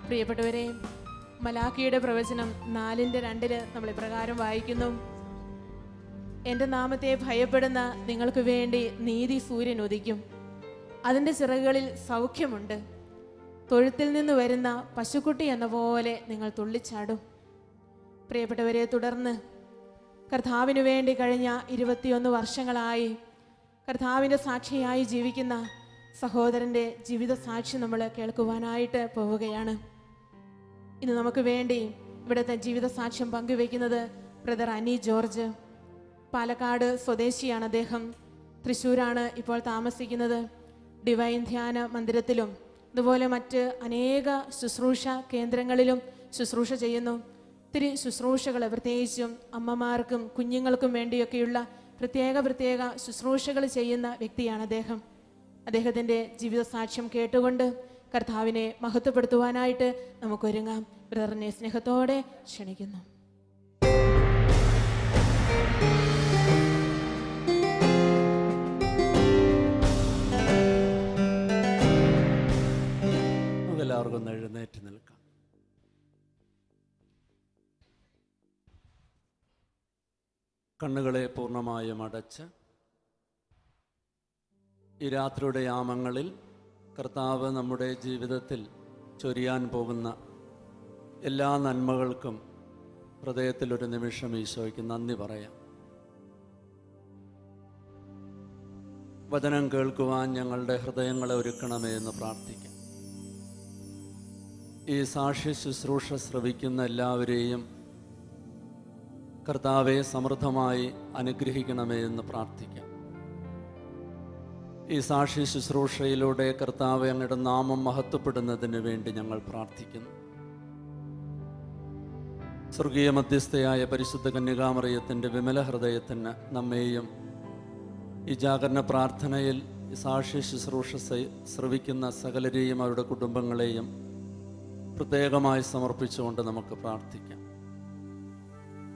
പ്രിയപ്പെട്ടവരെ, മലാക്കിയുടെ പ്രവചനം 4:2 നമ്മൾ ഇപ്രകാരം വായിക്കുന്നു: എൻ്റെ നാമത്തെ ഭയപ്പെടുന്ന നിങ്ങൾക്ക് വേണ്ടി നീതി സൂര്യൻ ഉദിക്കും, അതിൻ്റെ ചിറകുകളിൽ സൗഖ്യമുണ്ട്. തൊഴുത്തിൽ നിന്ന് വരുന്ന പശുക്കുട്ടി എന്ന പോലെ നിങ്ങൾ തുള്ളിച്ചാടും. പ്രിയപ്പെട്ടവരെ, തുടർന്ന് കർത്താവിനു വേണ്ടി കഴിഞ്ഞ 21 വർഷങ്ങളായി കർത്താവിൻ്റെ സാക്ഷിയായി ജീവിക്കുന്ന സഹോദരൻ്റെ ജീവിത സാക്ഷി നമ്മൾ കേൾക്കുവാനായിട്ട് പോവുകയാണ്. ഇന്ന് നമുക്ക് വേണ്ടി ഇവിടുത്തെ ജീവിത സാക്ഷ്യം പങ്കുവയ്ക്കുന്നത് ബ്രദർ അനി ജോർജ്. പാലക്കാട് സ്വദേശിയാണ് അദ്ദേഹം. തൃശ്ശൂരാണ് ഇപ്പോൾ താമസിക്കുന്നത്. ഡിവൈൻ ധ്യാന മന്ദിരത്തിലും അതുപോലെ മറ്റ് അനേക ശുശ്രൂഷ കേന്ദ്രങ്ങളിലും ശുശ്രൂഷ ചെയ്യുന്നു. ഒത്തിരി ശുശ്രൂഷകൾ, പ്രത്യേകിച്ചും അമ്മമാർക്കും കുഞ്ഞുങ്ങൾക്കും വേണ്ടിയൊക്കെയുള്ള പ്രത്യേക ശുശ്രൂഷകൾ ചെയ്യുന്ന വ്യക്തിയാണ് അദ്ദേഹം. അദ്ദേഹത്തിൻ്റെ ജീവിത സാക്ഷ്യം കേട്ടുകൊണ്ട് കർത്താവിനെ മഹത്വപ്പെടുത്തുവാനായിട്ട് നമുക്കൊരുങ്ങാം. ബ്രദറിനെ സ്നേഹത്തോടെ ക്ഷണിക്കുന്നു. എല്ലാവർക്കും എഴുന്നേറ്റ് നിൽക്കാം. കണ്ണുകളെ പൂർണ്ണമായും അടച്ച് ഈ രാത്രിയുടെ യാമങ്ങളിൽ കർത്താവ് നമ്മുടെ ജീവിതത്തിൽ ചൊരിയാൻ പോകുന്ന എല്ലാ നന്മകൾക്കും ഹൃദയത്തിലൊരു നിമിഷം ഈശോയ്ക്ക് നന്ദി പറയാം. വചനം കേൾക്കുവാൻ ഞങ്ങളുടെ ഹൃദയങ്ങളെ ഒരുക്കണമേ എന്ന് പ്രാർത്ഥിക്കാം. ഈ സാക്ഷി ശുശ്രൂഷ ശ്രവിക്കുന്ന എല്ലാവരെയും കർത്താവെ സമൃദ്ധമായി അനുഗ്രഹിക്കണമേ എന്ന് പ്രാർത്ഥിക്കാം. ഈ സാക്ഷി ശുശ്രൂഷയിലൂടെ കർത്താവെ അങ്ങയുടെ നാമം മഹത്വപ്പെടുന്നതിന് വേണ്ടി ഞങ്ങൾ പ്രാർത്ഥിക്കുന്നു. സ്വർഗീയ മധ്യസ്ഥയായ പരിശുദ്ധ കന്യകാമറിയത്തിൻ്റെ വിമല ഹൃദയത്തിന് നമ്മെയും ഈ ജാഗരണ പ്രാർത്ഥനയിൽ ഈ സാക്ഷി ശുശ്രൂഷ ശ്രവിക്കുന്ന സകലരെയും അവരുടെ കുടുംബങ്ങളെയും പ്രത്യേകമായി സമർപ്പിച്ചുകൊണ്ട് നമുക്ക് പ്രാർത്ഥിക്കാം.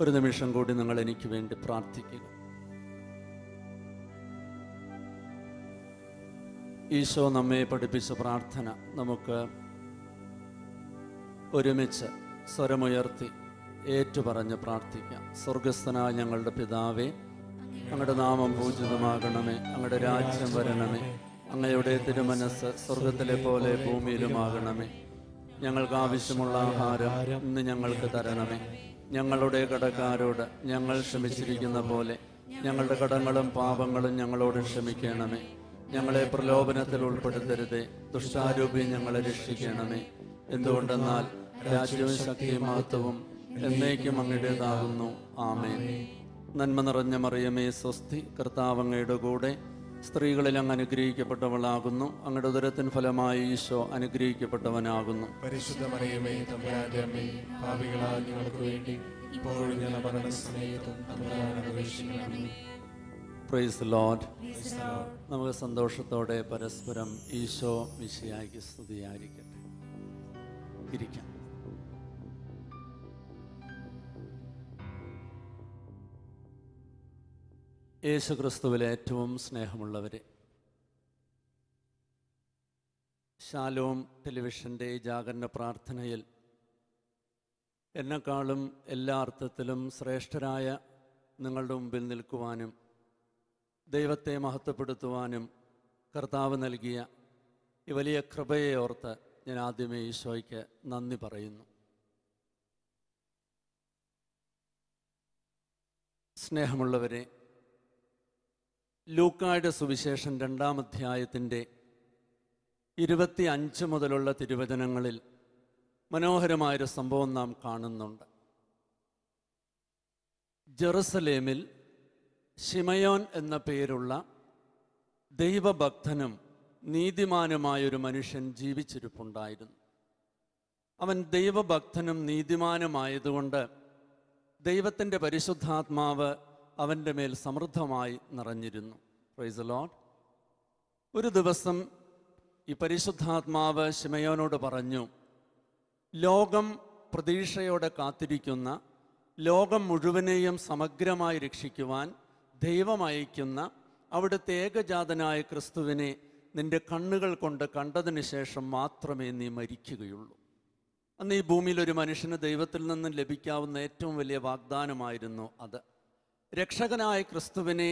ഒരു നിമിഷം കൂടി നിങ്ങൾ എനിക്ക് വേണ്ടി പ്രാർത്ഥിക്കുക. ഈശോ നമ്മെ പഠിപ്പിച്ച പ്രാർത്ഥന നമുക്ക് ഒരുമിച്ച് സ്വരമുയർത്തി ഏറ്റുപറഞ്ഞ് പ്രാർത്ഥിക്കാം. സ്വർഗസ്ഥനായ ഞങ്ങളുടെ പിതാവേ, അങ്ങയുടെ നാമം പൂജിതമാകണമേ, അങ്ങയുടെ രാജ്യം വരണമേ, അങ്ങയുടെ തിരുമനസ്സ് സ്വർഗത്തിലെ പോലെ ഭൂമിയിലുമാകണമേ. ഞങ്ങൾക്ക് ആവശ്യമുള്ള ആഹാരം ഇന്ന് ഞങ്ങൾക്ക് തരണമേ. ഞങ്ങളുടെ കടക്കാരോട് ഞങ്ങൾ ക്ഷമിച്ചിരിക്കുന്ന പോലെ ഞങ്ങളുടെ കടങ്ങളും പാപങ്ങളും ഞങ്ങളോട് ക്ഷമിക്കണമേ. ഞങ്ങളെ പ്രലോഭനത്തിൽ ഉൾപ്പെടുത്തരുതേ, ദുഷ്ടാരൂപി ഞങ്ങളെ രക്ഷിക്കണമേ. എന്തുകൊണ്ടെന്നാൽ രാജ്യവും ശക്തിയും മഹത്വവും എന്നേക്കും അങ്ങയുടേതാകുന്നു. ആമേൻ. നന്മ നിറഞ്ഞ മറിയമേ സ്വസ്തി, കർത്താവ് അങ്ങയുടെ കൂടെ സ്ത്രീകളിൽ അങ്ങ് അനുഗ്രഹിക്കപ്പെട്ടവളാകുന്നു. അങ്ങയുടെ ഉദരത്തിൻ ഫലമായി ഈശോ അനുഗ്രഹിക്കപ്പെട്ടവനാകുന്നു. പരിശുദ്ധ മറിയമേ തമ്പുരാന്റെ അമ്മേ, പാപികളായ ഞങ്ങൾക്ക് വേണ്ടി ഇപ്പോഴും ഞങ്ങളുടെ മരണസമയത്തും തമ്പുരാനോട് അപേക്ഷിക്കണമേ. Price the Lord. നമുക്ക് സന്തോഷത്തോടെ പരസ്പരം ഈശോ മിശിഹായ്ക്ക് സ്തുതിയായിരിക്കട്ടെ. ഇരിക്കാം. യേശു ക്രിസ്തുവിലെ ഏറ്റവും സ്നേഹമുള്ളവരെ, ശാലോം ടെലിവിഷൻ്റെ ജാഗരണ പ്രാർത്ഥനയിൽ എന്നെക്കാളും എല്ലാ അർത്ഥത്തിലും ശ്രേഷ്ഠരായ നിങ്ങളുടെ മുമ്പിൽ നിൽക്കുവാനും ദൈവത്തെ മഹത്വപ്പെടുത്തുവാനും കർത്താവ് നൽകിയ ഈ വലിയ കൃപയെ ഓർത്ത് ഞാൻ ആദ്യമേ ഈശോയ്ക്ക് നന്ദി പറയുന്നു. സ്നേഹമുള്ളവരെ, ലൂക്കായുടെ സുവിശേഷം 2-ാം അധ്യായത്തിൻ്റെ 25 മുതലുള്ള തിരുവചനങ്ങളിൽ മനോഹരമായൊരു സംഭവം നാം കാണുന്നുണ്ട്. ജെറുസലേമിൽ ശിമയോൻ എന്ന പേരുള്ള ദൈവഭക്തനും നീതിമാനുമായൊരു മനുഷ്യൻ ജീവിച്ചിരിപ്പുണ്ടായിരുന്നു. അവൻ ദൈവഭക്തനും നീതിമാനുമായതുകൊണ്ട് ദൈവത്തിൻ്റെ പരിശുദ്ധാത്മാവ് അവൻ്റെ മേൽ സമൃദ്ധമായി നിറഞ്ഞിരുന്നു. Price the Lord. ഒരു ദിവസം ഈ പരിശുദ്ധാത്മാവ് ശിമയോനോട് പറഞ്ഞു, ലോകം പ്രതീക്ഷയോടെ കാത്തിരിക്കുന്ന, ലോകം മുഴുവനെയും സമഗ്രമായി രക്ഷിക്കുവാൻ ദൈവം അയക്കുന്ന അവിടുത്തെ ഏകജാതനായ ക്രിസ്തുവിനെ നിന്റെ കണ്ണുകൾ കൊണ്ട് കണ്ടതിന് ശേഷം മാത്രമേ നീ മരിക്കുകയുള്ളൂ. അന്ന് ഈ ഭൂമിയിൽ ഒരു മനുഷ്യന് ദൈവത്തിൽ നിന്നും ലഭിക്കാവുന്ന ഏറ്റവും വലിയ വാഗ്ദാനമായിരുന്നു അത്. രക്ഷകനായ ക്രിസ്തുവിനെ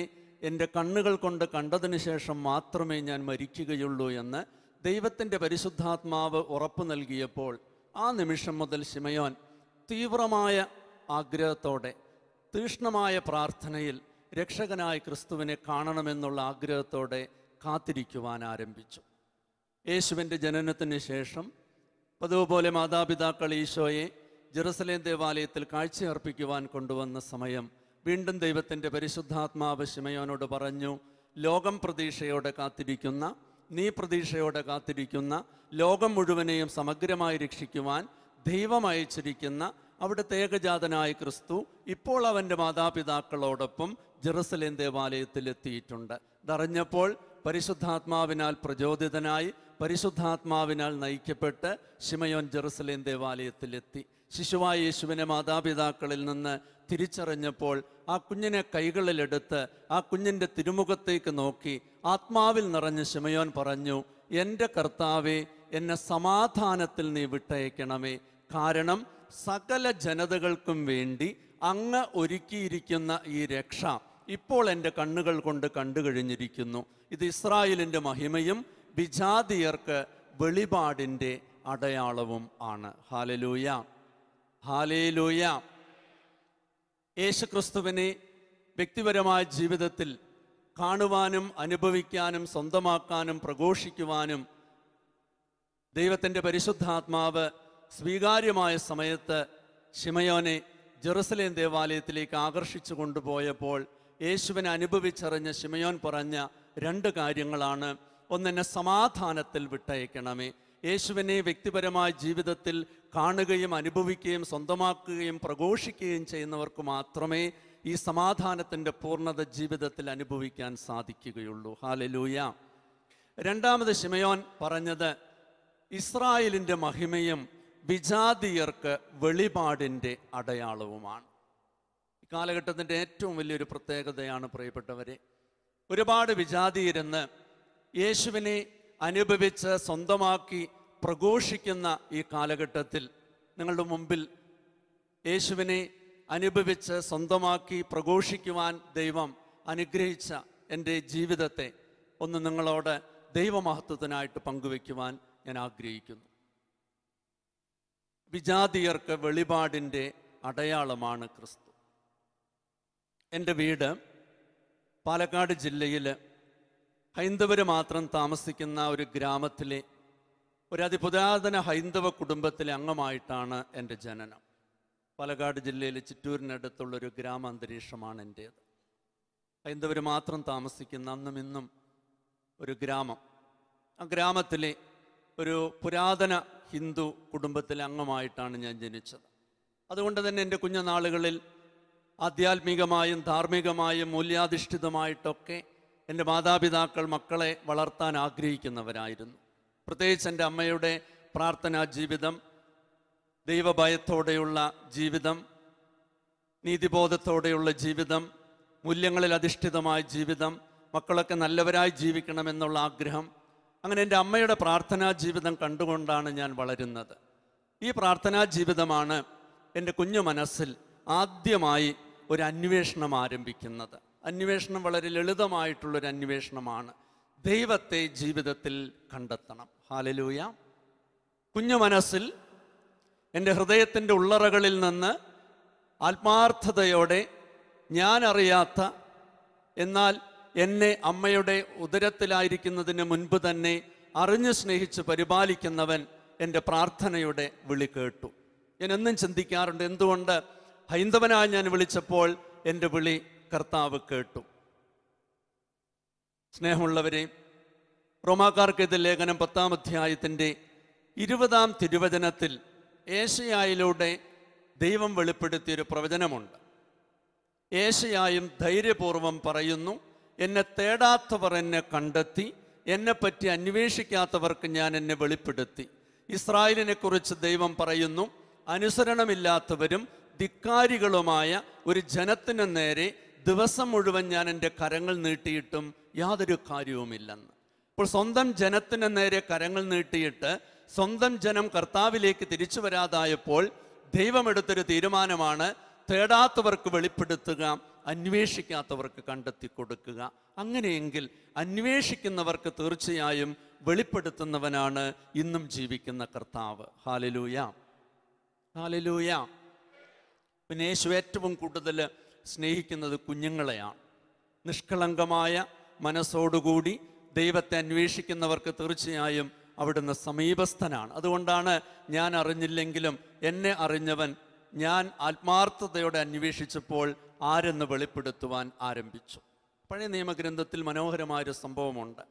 എൻ്റെ കണ്ണുകൾ കൊണ്ട് കണ്ടതിന് ശേഷം മാത്രമേ ഞാൻ മരിക്കുകയുള്ളൂ എന്ന് ദൈവത്തിൻ്റെ പരിശുദ്ധാത്മാവ് ഉറപ്പ് നൽകിയപ്പോൾ ആ നിമിഷം മുതൽ ശിമയോൻ തീവ്രമായ ആഗ്രഹത്തോടെ, തീഷ്ണമായ പ്രാർത്ഥനയിൽ രക്ഷകനായ ക്രിസ്തുവിനെ കാണണമെന്നുള്ള ആഗ്രഹത്തോടെ കാത്തിരിക്കുവാൻ ആരംഭിച്ചു. യേശുവിൻ്റെ ജനനത്തിന് ശേഷം പതിവുപോലെ മാതാപിതാക്കൾ ഈശോയെ ജെറുസലേം ദേവാലയത്തിൽ കാഴ്ചയർപ്പിക്കുവാൻ കൊണ്ടുവന്ന സമയം വീണ്ടും ദൈവത്തിൻ്റെ പരിശുദ്ധാത്മാവ് ശിമയോനോട് പറഞ്ഞു, ലോകം പ്രതീക്ഷയോടെ കാത്തിരിക്കുന്ന, നീ പ്രതീക്ഷയോടെ കാത്തിരിക്കുന്ന, ലോകം മുഴുവനെയും സമഗ്രമായി രക്ഷിക്കുവാൻ ദൈവം അയച്ചിരിക്കുന്ന അവിടുത്തെ ഏകജാതനായ ക്രിസ്തു ഇപ്പോൾ അവൻ്റെ മാതാപിതാക്കളോടൊപ്പം ജെറുസലേം ദേവാലയത്തിൽ എത്തിയിട്ടുണ്ട്. ഇതറിഞ്ഞപ്പോൾ പരിശുദ്ധാത്മാവിനാൽ പ്രചോദിതനായി, പരിശുദ്ധാത്മാവിനാൽ നയിക്കപ്പെട്ട് ശിമയോൻ ജെറുസലേം ദേവാലയത്തിലെത്തി. ശിശുവായ യേശുവിനെ മാതാപിതാക്കളിൽ നിന്ന് തിരിച്ചറിഞ്ഞപ്പോൾ ആ കുഞ്ഞിനെ കൈകളിലെടുത്ത് ആ കുഞ്ഞിൻ്റെ തിരുമുഖത്തേക്ക് നോക്കി ആത്മാവിൽ നിറഞ്ഞ ശിമയോൻ പറഞ്ഞു, എൻ്റെ കർത്താവേ, എന്നെ സമാധാനത്തിൽ നീ വിട്ടയക്കണമേ. കാരണം സകല ജനതകൾക്കും വേണ്ടി അങ്ങ് ഒരുക്കിയിരിക്കുന്ന ഈ രക്ഷ ഇപ്പോൾ എൻ്റെ കണ്ണുകൾ കൊണ്ട് കണ്ടു കഴിഞ്ഞിരിക്കുന്നു. ഇത് ഇസ്രായേലിൻ്റെ മഹിമയും വിജാതിയർക്ക് വെളിപാടിൻ്റെ അടയാളവും ആണ്. Hallelujah, hallelujah. യേശുക്രിസ്തുവിനെ വ്യക്തിപരമായ ജീവിതത്തിൽ കാണുവാനും അനുഭവിക്കാനും സ്വന്തമാക്കാനും പ്രഘോഷിക്കുവാനും ദൈവത്തിൻ്റെ പരിശുദ്ധാത്മാവ് സ്വീകാര്യമായ സമയത്ത് ശിമയോനെ ജെറുസലേം ദേവാലയത്തിലേക്ക് ആകർഷിച്ചു കൊണ്ടുപോയപ്പോൾ യേശുവിനെ അനുഭവിച്ചറിഞ്ഞ ശിമയോൻ പറഞ്ഞ രണ്ട് കാര്യങ്ങളാണ്. ഒന്നെന്നെ സമാധാനത്തിൽ വിട്ടയക്കണമേ. യേശുവിനെ വ്യക്തിപരമായ ജീവിതത്തിൽ കാണുകയും അനുഭവിക്കുകയും സ്വന്തമാക്കുകയും പ്രഘോഷിക്കുകയും ചെയ്യുന്നവർക്ക് മാത്രമേ ഈ സമാധാനത്തിൻ്റെ പൂർണ്ണത ജീവിതത്തിൽ അനുഭവിക്കാൻ സാധിക്കുകയുള്ളൂ. ഹല്ലേലൂയ. രണ്ടാമത് ശിമയോൻ പറഞ്ഞത് ഇസ്രായേലിൻ്റെ മഹിമയും വിജാതിയർക്ക് വെളിപാടിൻ്റെ അടയാളവുമാണ്. ഈ കാലഘട്ടത്തിൻ്റെ ഏറ്റവും വലിയൊരു പ്രത്യേകതയാണ് പ്രിയപ്പെട്ടവരെ, ഒരുപാട് വിജാതിയരെന്ന് യേശുവിനെ അനുഭവിച്ച് സ്വന്തമാക്കി പ്രഘോഷിക്കുന്ന ഈ കാലഘട്ടത്തിൽ നിങ്ങളുടെ മുമ്പിൽ യേശുവിനെ അനുഭവിച്ച് സ്വന്തമാക്കി പ്രഘോഷിക്കുവാൻ ദൈവം അനുഗ്രഹിച്ച എൻ്റെ ജീവിതത്തെ ഒന്ന് നിങ്ങളോട് ദൈവമഹത്വത്തിനായിട്ട് പങ്കുവയ്ക്കുവാൻ ഞാൻ ആഗ്രഹിക്കുന്നു. വിജാതിയർക്ക് വെളിപാടിൻ്റെ അടയാളമാണ് ക്രിസ്തു. എൻ്റെ വീട് പാലക്കാട് ജില്ലയിൽ ഹൈന്ദവർ മാത്രം താമസിക്കുന്ന ഒരു ഗ്രാമത്തിലെ ഒരു അതിപുരാതന ഹൈന്ദവ കുടുംബത്തിലെ അംഗമായിട്ടാണ് എൻ്റെ ജനനം. പാലക്കാട് ജില്ലയിലെ ചിറ്റൂരിനടുത്തുള്ളൊരു ഗ്രാമാന്തരീക്ഷമാണ് എൻ്റേത്. ഹൈന്ദവർ മാത്രം താമസിക്കുന്ന അന്നും ഇന്നും ഒരു ഗ്രാമം. ആ ഗ്രാമത്തിലെ ഒരു പുരാതന ഹിന്ദു കുടുംബത്തിലെ അംഗമായിട്ടാണ് ഞാൻ ജനിച്ചത്. അതുകൊണ്ട് തന്നെ എൻ്റെ കുഞ്ഞുനാളുകളിൽ ആധ്യാത്മികമായും ധാർമ്മികമായും മൂല്യാധിഷ്ഠിതമായിട്ടൊക്കെ എൻ്റെ മാതാപിതാക്കൾ മക്കളെ വളർത്താൻ ആഗ്രഹിക്കുന്നവരായിരുന്നു. പ്രത്യേകിച്ച് എൻ്റെ അമ്മയുടെ പ്രാർത്ഥനാ ജീവിതം, ദൈവഭയത്തോടെയുള്ള ജീവിതം, നീതിബോധത്തോടെയുള്ള ജീവിതം, മൂല്യങ്ങളിൽ അധിഷ്ഠിതമായ ജീവിതം, മക്കളൊക്കെ നല്ലവരായി ജീവിക്കണമെന്നുള്ള ആഗ്രഹം, അങ്ങനെ എൻ്റെ അമ്മയുടെ പ്രാർത്ഥനാ ജീവിതം കണ്ടുകൊണ്ടാണ് ഞാൻ വളരുന്നത്. ഈ പ്രാർത്ഥനാ ജീവിതമാണ് എൻ്റെ കുഞ്ഞു മനസ്സിൽ ആദ്യമായി ഒരു അന്വേഷണം ആരംഭിക്കുന്നത്. അന്വേഷണം വളരെ ലളിതമായിട്ടുള്ളൊരു അന്വേഷണമാണ്. ദൈവത്തെ ജീവിതത്തിൽ കണ്ടെത്തണം. ഹല്ലേലൂയ. കുഞ്ഞു മനസ്സിൽ എൻ്റെ ഹൃദയത്തിൻ്റെ ഉള്ളറകളിൽ നിന്ന് ആത്മാർത്ഥതയോടെ ഞാൻ അറിയാത്ത, എന്നാൽ എന്നെ അമ്മയുടെ ഉദരത്തിലായിരിക്കുന്നതിന് മുൻപ് തന്നെ അറിഞ്ഞു സ്നേഹിച്ച് പരിപാലിക്കുന്നവൻ എൻ്റെ പ്രാർത്ഥനയുടെ വിളി കേട്ടു. ഞാൻ എന്നും ചിന്തിക്കാറുണ്ട്, എന്തുകൊണ്ട് ഹൈന്ദവനായി ഞാൻ വിളിച്ചപ്പോൾ എൻ്റെ വിളി കർത്താവ് കേട്ടു. സ്നേഹമുള്ളവരെ, റോമാക്കാർക്കെതിരെ ലേഖനം 10-ാം അധ്യായത്തിൻ്റെ 20-ാം തിരുവചനത്തിൽ ഏശയ്യായിലൂടെ ദൈവം വെളിപ്പെടുത്തിയൊരു പ്രവചനമുണ്ട്. ഏശയ്യായും ധൈര്യപൂർവം പറയുന്നു, എന്നെ തേടാത്തവർ എന്നെ കണ്ടെത്തി, എന്നെപ്പറ്റി അന്വേഷിക്കാത്തവർക്ക് ഞാൻ എന്നെ വെളിപ്പെടുത്തി. ഇസ്രായേലിനെ കുറിച്ച് ദൈവം പറയുന്നു, അനുസരണമില്ലാത്തവരും ധിക്കാരികളുമായ ഒരു ജനത്തിന് നേരെ ദിവസം മുഴുവൻ ഞാൻ എൻ്റെ കരങ്ങൾ നീട്ടിയിട്ടും യാതൊരു കാര്യവുമില്ലെന്ന്. അപ്പോൾ സ്വന്തം ജനത്തിന് നേരെ കരങ്ങൾ നീട്ടിയിട്ട് സ്വന്തം ജനം കർത്താവിലേക്ക് തിരിച്ചു വരാതായപ്പോൾ ദൈവമെടുത്തൊരു തീരുമാനമാണ്, തേടാത്തവർക്ക് വെളിപ്പെടുത്തുക, അന്വേഷിക്കാത്തവർക്ക് കണ്ടെത്തി കൊടുക്കുക. അങ്ങനെയെങ്കിൽ അന്വേഷിക്കുന്നവർക്ക് തീർച്ചയായും വെളിപ്പെടുത്തുന്നവനാണ് ഇന്നും ജീവിക്കുന്ന കർത്താവ്. Hallelujah, hallelujah. പിന്നെ യേശു ഏറ്റവും കൂടുതൽ സ്നേഹിക്കുന്നത് കുഞ്ഞുങ്ങളെയാണ്. നിഷ്കളങ്കമായ മനസ്സോടുകൂടി ദൈവത്തെ അന്വേഷിക്കുന്നവർക്ക് തീർച്ചയായും അവിടുന്ന് സമീപസ്ഥനാണ്. അതുകൊണ്ടാണ് ഞാൻ അറിഞ്ഞില്ലെങ്കിലും എന്നെ അറിഞ്ഞവൻ ഞാൻ ആത്മാർത്ഥതയോടെ അന്വേഷിച്ചപ്പോൾ ആരെന്ന് വെളിപ്പെടുത്തുവാൻ ആരംഭിച്ചു. പഴയ നിയമഗ്രന്ഥത്തിൽ മനോഹരമായൊരു സംഭവമുണ്ട്.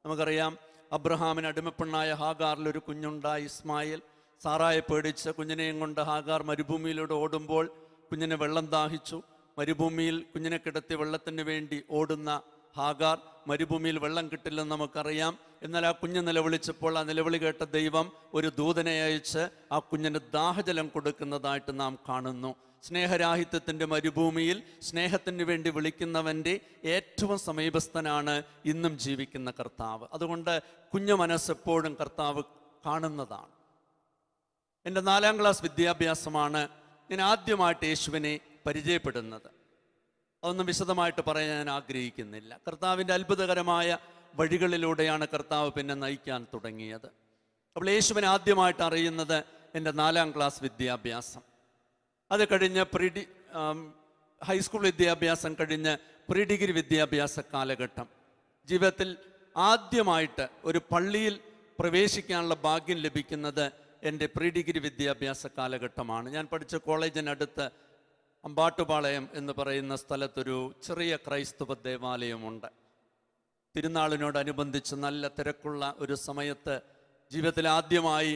നമുക്കറിയാം, അബ്രഹാമിന് അടിമപ്പെണ്ണായ ഹാഗാറിൽ ഒരു കുഞ്ഞുണ്ടായി, ഇസ്മായിൽ. സാറായെ പേടിച്ച് കുഞ്ഞിനെയും കൊണ്ട് ഹാഗാർ മരുഭൂമിയിലൂടെ ഓടുമ്പോൾ കുഞ്ഞിനെ വെള്ളം ദാഹിച്ചു. മരുഭൂമിയിൽ കുഞ്ഞിനെ കിടത്തി വെള്ളത്തിന് വേണ്ടി ഓടുന്ന ഹാഗാർ മരുഭൂമിയിൽ വെള്ളം കിട്ടില്ലെന്ന് നമുക്കറിയാം. എന്നാൽ ആ കുഞ്ഞ് നിലവിളിച്ചപ്പോൾ ആ നിലവിളി കേട്ട ദൈവം ഒരു ദൂതനെ അയച്ച് ആ കുഞ്ഞിന് ദാഹജലം കൊടുക്കുന്നതായിട്ട് നാം കാണുന്നു. സ്നേഹരാഹിത്യത്തിൻ്റെ മരുഭൂമിയിൽ സ്നേഹത്തിന് വേണ്ടി വിളിക്കുന്നവൻ്റെ ഏറ്റവും സമീപസ്ഥനാണ് ഇന്നും ജീവിക്കുന്ന കർത്താവ്. അതുകൊണ്ട് കുഞ്ഞു മനസ്സെപ്പോഴും കർത്താവ് കാണുന്നതാണ്. എൻ്റെ 4ാം ക്ലാസ് വിദ്യാഭ്യാസമാണ് ഞാൻ ആദ്യമായിട്ട് യേശുവിനെ പരിചയപ്പെടുന്നത്. അതൊന്നും വിശദമായിട്ട് പറയാൻ ഞാൻ ആഗ്രഹിക്കുന്നില്ല. കർത്താവിൻ്റെ അത്ഭുതകരമായ വഴികളിലൂടെയാണ് കർത്താവ് പിന്നെ നയിക്കാൻ തുടങ്ങിയത്. അപ്പോൾ യേശുവിനെ ആദ്യമായിട്ട് അറിയുന്നത് എൻ്റെ 4ാം ക്ലാസ് വിദ്യാഭ്യാസം. അത് കഴിഞ്ഞ് ഹൈസ്കൂൾ വിദ്യാഭ്യാസം കഴിഞ്ഞ് പ്രീ ഡിഗ്രി വിദ്യാഭ്യാസ കാലഘട്ടം. ജീവിതത്തിൽ ആദ്യമായിട്ട് ഒരു പള്ളിയിൽ പ്രവേശിക്കാനുള്ള ഭാഗ്യം ലഭിക്കുന്നത് എൻ്റെ പ്രീ ഡിഗ്രി വിദ്യാഭ്യാസ കാലഘട്ടമാണ്. ഞാൻ പഠിച്ച കോളേജിനടുത്ത് അമ്പാട്ടുപാളയം എന്ന് പറയുന്ന സ്ഥലത്തൊരു ചെറിയ ക്രൈസ്തവ ദേവാലയമുണ്ട്. തിരുനാളിനോടനുബന്ധിച്ച് നല്ല തിരക്കുള്ള ഒരു സമയത്ത് ജീവിതത്തിൽ ആദ്യമായി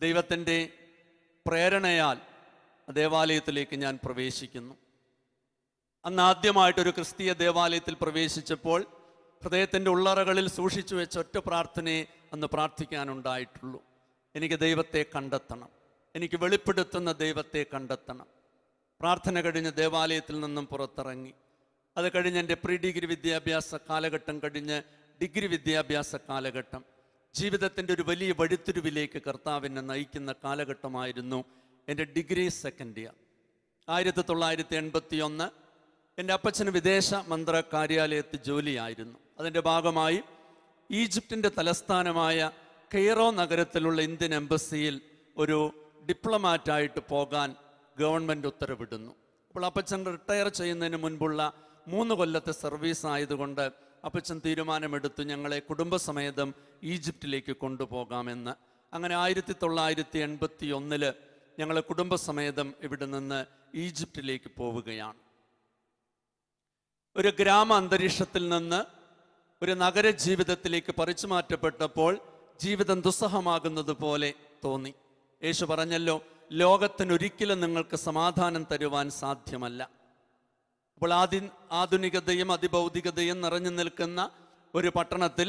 ദൈവത്തിൻ്റെ പ്രേരണയാൽ ദേവാലയത്തിലേക്ക് ഞാൻ പ്രവേശിക്കുന്നു. അന്ന് ആദ്യമായിട്ടൊരു ക്രിസ്തീയ ദേവാലയത്തിൽ പ്രവേശിച്ചപ്പോൾ ഹൃദയത്തിൻ്റെ ഉള്ളറകളിൽ സൂക്ഷിച്ചു വെച്ച ഒറ്റ പ്രാർത്ഥനയെ അന്ന് പ്രാർത്ഥിക്കാനുണ്ടായിട്ടുള്ളൂ. എനിക്ക് ദൈവത്തെ കണ്ടെത്തണം, എനിക്ക് വെളിപ്പെടുത്തുന്ന ദൈവത്തെ കണ്ടെത്തണം. പ്രാർത്ഥന കഴിഞ്ഞ് ദേവാലയത്തിൽ നിന്നും പുറത്തിറങ്ങി. അത് കഴിഞ്ഞ് എൻ്റെ പ്രീ ഡിഗ്രി വിദ്യാഭ്യാസ കാലഘട്ടം കഴിഞ്ഞ് ഡിഗ്രി വിദ്യാഭ്യാസ കാലഘട്ടം. ജീവിതത്തിൻ്റെ ഒരു വലിയ വഴിത്തിരിവിലേക്ക് കർത്താവിനെ നയിക്കുന്ന കാലഘട്ടമായിരുന്നു എൻ്റെ ഡിഗ്രി സെക്കൻഡ് ഇയർ. 1981 എൻ്റെ അപ്പച്ചന് വിദേശ മന്ത്ര കാര്യാലയത്തിൽ ജോലിയായിരുന്നു. അതിൻ്റെ ഭാഗമായി ഈജിപ്തിൻ്റെ തലസ്ഥാനമായ കെയ്റോ നഗരത്തിലുള്ള ഇന്ത്യൻ എംബസിയിൽ ഒരു ഡിപ്ലോമാറ്റായിട്ട് പോകാൻ ഗവൺമെൻറ് ഉത്തരവിടുന്നു. അപ്പോൾ അപ്പച്ചൻ റിട്ടയർ ചെയ്യുന്നതിന് മുൻപുള്ള 3 കൊല്ലത്തെ സർവീസ് ആയതുകൊണ്ട് അപ്പച്ചൻ തീരുമാനമെടുത്തു ഞങ്ങളെ കുടുംബസമേതം ഈജിപ്തിലേക്ക് കൊണ്ടുപോകാമെന്ന്. അങ്ങനെ 1981 ഞങ്ങൾ കുടുംബസമേതം ഇവിടെ നിന്ന് ഈജിപ്തിലേക്ക് പോവുകയാണ്. ഒരു ഗ്രാമ അന്തരീക്ഷത്തിൽ നിന്ന് ഒരു നഗര ജീവിതത്തിലേക്ക് പറിച്ചു മാറ്റപ്പെട്ടപ്പോൾ ജീവിതം ദുസ്സഹമാകുന്നത് പോലെ തോന്നി. യേശു പറഞ്ഞല്ലോ, ലോകത്തിനൊരിക്കലും നിങ്ങൾക്ക് സമാധാനം തരുവാൻ സാധ്യമല്ല. അപ്പോൾ ആധുനികതയും അതിഭൗതികതയും നിറഞ്ഞു നിൽക്കുന്ന ഒരു പട്ടണത്തിൽ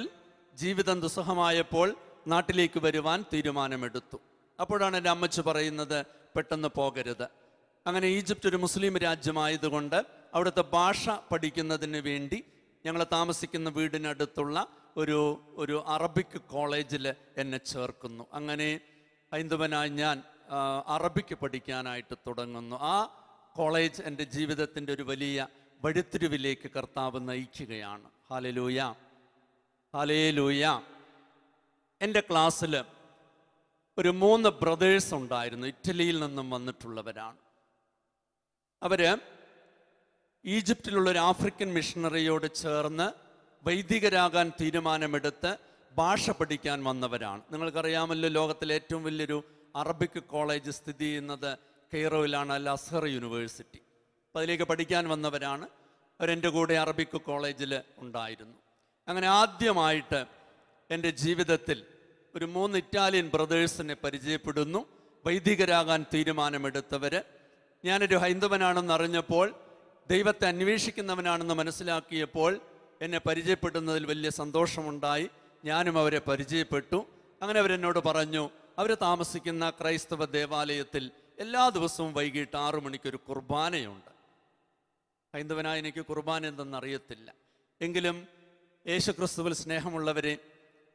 ജീവിതം ദുസ്സഹമായപ്പോൾ നാട്ടിലേക്ക് വരുവാൻ തീരുമാനമെടുത്തു. അപ്പോഴാണ് എൻ്റെ അമ്മച്ചി പറയുന്നത്, പെട്ടെന്ന് പോകരുത്. അങ്ങനെ ഈജിപ്റ്റ് ഒരു മുസ്ലിം രാജ്യമായതുകൊണ്ട് അവിടുത്തെ ഭാഷ പഠിക്കുന്നതിന് വേണ്ടി ഞങ്ങൾ താമസിക്കുന്ന വീടിനടുത്തുള്ള ഒരു അറബിക് കോളേജിൽ എന്നെ ചേർക്കുന്നു. അങ്ങനെ ഹൈന്ദവനായി ഞാൻ അറബിക്ക് പഠിക്കാനായിട്ട് തുടങ്ങുന്നു. ആ കോളേജ് എൻ്റെ ജീവിതത്തിൻ്റെ ഒരു വലിയ വഴിത്തിരിവിലേക്ക് കർത്താവ് നയിക്കുകയാണ്. Hallelujah, hallelujah. എൻ്റെ ക്ലാസ്സിൽ ഒരു 3 ബ്രദേഴ്സ് ഉണ്ടായിരുന്നു. ഇറ്റലിയിൽ നിന്നും വന്നിട്ടുള്ളവരാണ്. അവർ ഈജിപ്തിലുള്ളൊരു ആഫ്രിക്കൻ മിഷണറിയോട് ചേർന്ന് വൈദികരാകാൻ തീരുമാനമെടുത്ത് ഭാഷ പഠിക്കാൻ വന്നവരാണ്. നിങ്ങൾക്കറിയാമല്ലോ, ലോകത്തിലെ ഏറ്റവും വലിയൊരു അറബിക് കോളേജ് സ്ഥിതി ചെയ്യുന്നത് കെയ്റോയിലാണ്, അൽ അസ്ഹർ യൂണിവേഴ്സിറ്റി. അപ്പോൾ അതിലേക്ക് പഠിക്കാൻ വന്നവരാണ്. അവരെൻ്റെ കൂടെ അറബിക് കോളേജിൽ ഉണ്ടായിരുന്നു. അങ്ങനെ ആദ്യമായിട്ട് എൻ്റെ ജീവിതത്തിൽ ഒരു 3 ഇറ്റാലിയൻ ബ്രദേഴ്സിനെ പരിചയപ്പെടുന്നു. വൈദികരാകാൻ തീരുമാനമെടുത്തവർ. ഞാനൊരു ഹൈന്ദവനാണെന്ന് അറിഞ്ഞപ്പോൾ, ദൈവത്തെ അന്വേഷിക്കുന്നവനാണെന്ന് മനസ്സിലാക്കിയപ്പോൾ എന്നെ പരിചയപ്പെടുന്നതിൽ വലിയ സന്തോഷമുണ്ടായി. ഞാനും അവരെ പരിചയപ്പെട്ടു. അങ്ങനെ അവരെന്നോട് പറഞ്ഞു, അവർ താമസിക്കുന്ന ക്രൈസ്തവ ദേവാലയത്തിൽ എല്ലാ ദിവസവും വൈകിട്ട് 6 മണിക്കൊരു കുർബാനയുണ്ട്. ഹൈന്ദവനായ എനിക്ക് കുർബാന എന്തെന്നറിയത്തില്ല. എങ്കിലും യേശുക്രിസ്തുവിൽ സ്നേഹമുള്ളവരെ,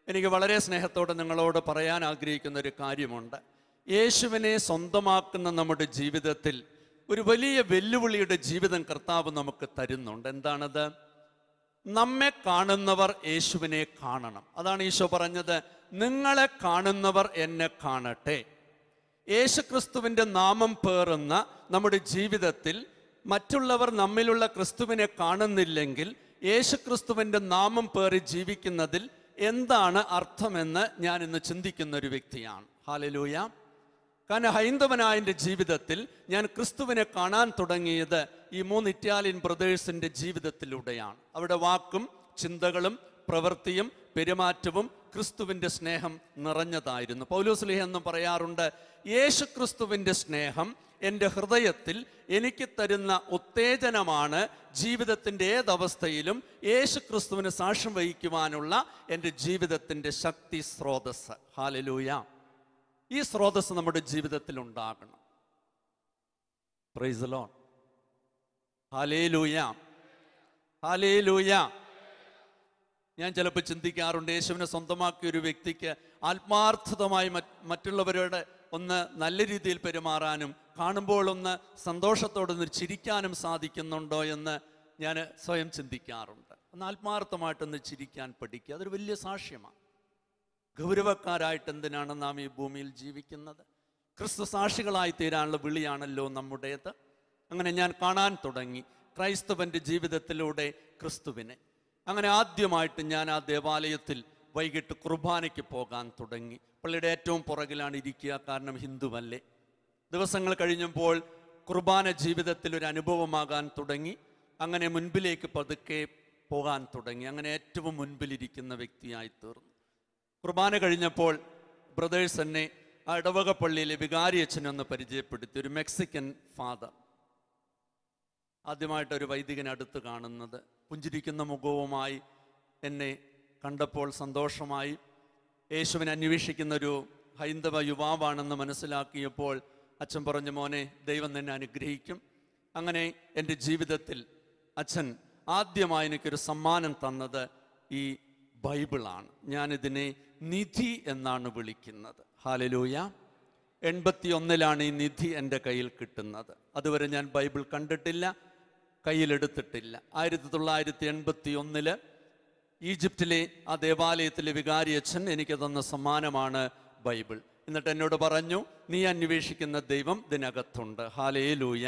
എനിക്ക് വളരെ സ്നേഹത്തോടെ നിങ്ങളോട് പറയാൻ ആഗ്രഹിക്കുന്ന ഒരു കാര്യമുണ്ട്. യേശുവിനെ സ്വന്തമാക്കുന്ന നമ്മുടെ ജീവിതത്തിൽ ഒരു വലിയ വെല്ലുവിളിയുടെ ജീവിതം കർത്താവ് നമുക്ക് തരുന്നുണ്ട്. എന്താണത്? നമ്മെ കാണുന്നവർ യേശുവിനെ കാണണം. അതാണ് ഈശോ പറഞ്ഞത്, നിങ്ങളെ കാണുന്നവർ എന്നെ കാണട്ടെ. യേശുക്രിസ്തുവിൻ്റെ നാമം പേറുന്ന നമ്മുടെ ജീവിതത്തിൽ മറ്റുള്ളവർ നമ്മിലുള്ള ക്രിസ്തുവിനെ കാണുന്നില്ലെങ്കിൽ യേശുക്രിസ്തുവിൻ്റെ നാമം പേറി ജീവിക്കുന്നതിൽ എന്താണ് അർത്ഥമെന്ന് ഞാൻ ഇന്ന് ചിന്തിക്കുന്ന ഒരു വ്യക്തിയാണ്. ഹല്ലേലൂയ. കാരണം ഹൈന്ദവനായ എൻ്റെ ജീവിതത്തിൽ ഞാൻ ക്രിസ്തുവിനെ കാണാൻ തുടങ്ങിയത് ഈ 3 ഇറ്റാലിയൻ ബ്രദേഴ്സിൻ്റെ ജീവിതത്തിലൂടെയാണ്. അവിടെ വാക്കും ചിന്തകളും പ്രവൃത്തിയും പെരുമാറ്റവും ക്രിസ്തുവിൻ്റെ സ്നേഹം നിറഞ്ഞതായിരുന്നു. പൗലോസ്ലീഹ എന്ന് പറയാറുണ്ട്, യേശു ക്രിസ്തുവിൻ്റെ സ്നേഹം എൻ്റെ ഹൃദയത്തിൽ എനിക്ക് തരുന്ന ഉത്തേജനമാണ് ജീവിതത്തിൻ്റെ ഏതവസ്ഥയിലും യേശു ക്രിസ്തുവിന് സാക്ഷ്യം വഹിക്കുവാനുള്ള എൻ്റെ ജീവിതത്തിൻ്റെ ശക്തി സ്രോതസ്. ഹല്ലേലൂയ. ഈ സ്രോതസ് നമ്മുടെ ജീവിതത്തിൽ ഉണ്ടാകണം. Price the lord. Hallelujah. Hallelujah. ഞാൻ ചിലപ്പോൾ ചിന്തിക്കാറുണ്ട്, യേശുവിനെ സ്വന്തമാക്കിയ ഒരു വ്യക്തിക്ക് ആത്മാർത്ഥമായി മറ്റുള്ളവരോട് ഒന്ന് നല്ല രീതിയിൽ പെരുമാറാനും കാണുമ്പോൾ ഒന്ന് സന്തോഷത്തോടൊന്ന് ചിരിക്കാനും സാധിക്കുന്നുണ്ടോ എന്ന് ഞാൻ സ്വയം ചിന്തിക്കാറുണ്ട്. ഒന്ന് ആത്മാർത്ഥമായിട്ടൊന്ന് ചിരിക്കാൻ പഠിക്കുക. അതൊരു വലിയ സാക്ഷ്യമാണ്. ഗൗരവക്കാരായിട്ട് എന്തിനാണ് നാം ഈ ഭൂമിയിൽ ജീവിക്കുന്നത്? ക്രിസ്തു സാക്ഷികളായി തീരാനുള്ള വിളിയാണല്ലോ നമ്മുടേത്. അങ്ങനെ ഞാൻ കാണാൻ തുടങ്ങി ക്രൈസ്തവൻ്റെ ജീവിതത്തിലൂടെ ക്രിസ്തുവിനെ. അങ്ങനെ ആദ്യമായിട്ട് ഞാൻ ആ ദേവാലയത്തിൽ വൈകിട്ട് കുർബാനയ്ക്ക് പോകാൻ തുടങ്ങി. പള്ളിയുടെ ഏറ്റവും പുറകിലാണ് ഇരിക്കുക, കാരണം ഹിന്ദുവല്ലേ. ദിവസങ്ങൾ കഴിഞ്ഞപ്പോൾ കുർബാന ജീവിതത്തിൽ ഒരു അനുഭവമാകാൻ തുടങ്ങി. അങ്ങനെ മുൻപിലേക്ക് പതുക്കെ പോകാൻ തുടങ്ങി. അങ്ങനെ ഏറ്റവും മുൻപിലിരിക്കുന്ന വ്യക്തിയായി തീർന്നു. കുർബാന കഴിഞ്ഞപ്പോൾ ബ്രദേഴ്സ് എന്നെ ആ ഇടവക പള്ളിയിലെ വികാരി അച്ഛനൊന്ന് പരിചയപ്പെടുത്തി. ഒരു മെക്സിക്കൻ ഫാദർ. ആദ്യമായിട്ടൊരു വൈദികനെ അടുത്ത് കാണുന്നത്. പുഞ്ചിരിക്കുന്ന മുഖവുമായി എന്നെ കണ്ടപ്പോൾ സന്തോഷമായി. യേശുവിനെ അന്വേഷിക്കുന്ന ഒരു ഹൈന്ദവ യുവാവാണെന്ന് മനസ്സിലാക്കിയപ്പോൾ അച്ഛൻ പറഞ്ഞു, മോനെ, ദൈവം നിന്നെ അനുഗ്രഹിക്കും. അങ്ങനെ എൻ്റെ ജീവിതത്തിൽ അച്ഛൻ ആദ്യമായി എനിക്കൊരു സമ്മാനം തന്നത് ഈ ബൈബിളാണ്. ഞാനിതിനെ നിധി എന്നാണ് വിളിക്കുന്നത്. ഹല്ലേലൂയ. 81 ഈ നിധി എൻ്റെ കയ്യിൽ കിട്ടുന്നത്. അതുവരെ ഞാൻ ബൈബിൾ കണ്ടിട്ടില്ല, കയ്യിലെടുത്തിട്ടില്ല. 1981 ഈജിപ്തിലെ ആ ദേവാലയത്തിലെ വികാരി അച്ഛൻ എനിക്ക് തന്ന സമ്മാനമാണ് ബൈബിൾ. എന്നിട്ട് എന്നോട് പറഞ്ഞു, നീ അന്വേഷിക്കുന്ന ദൈവം ഇതിനകത്തുണ്ട്. ഹല്ലേലൂയ.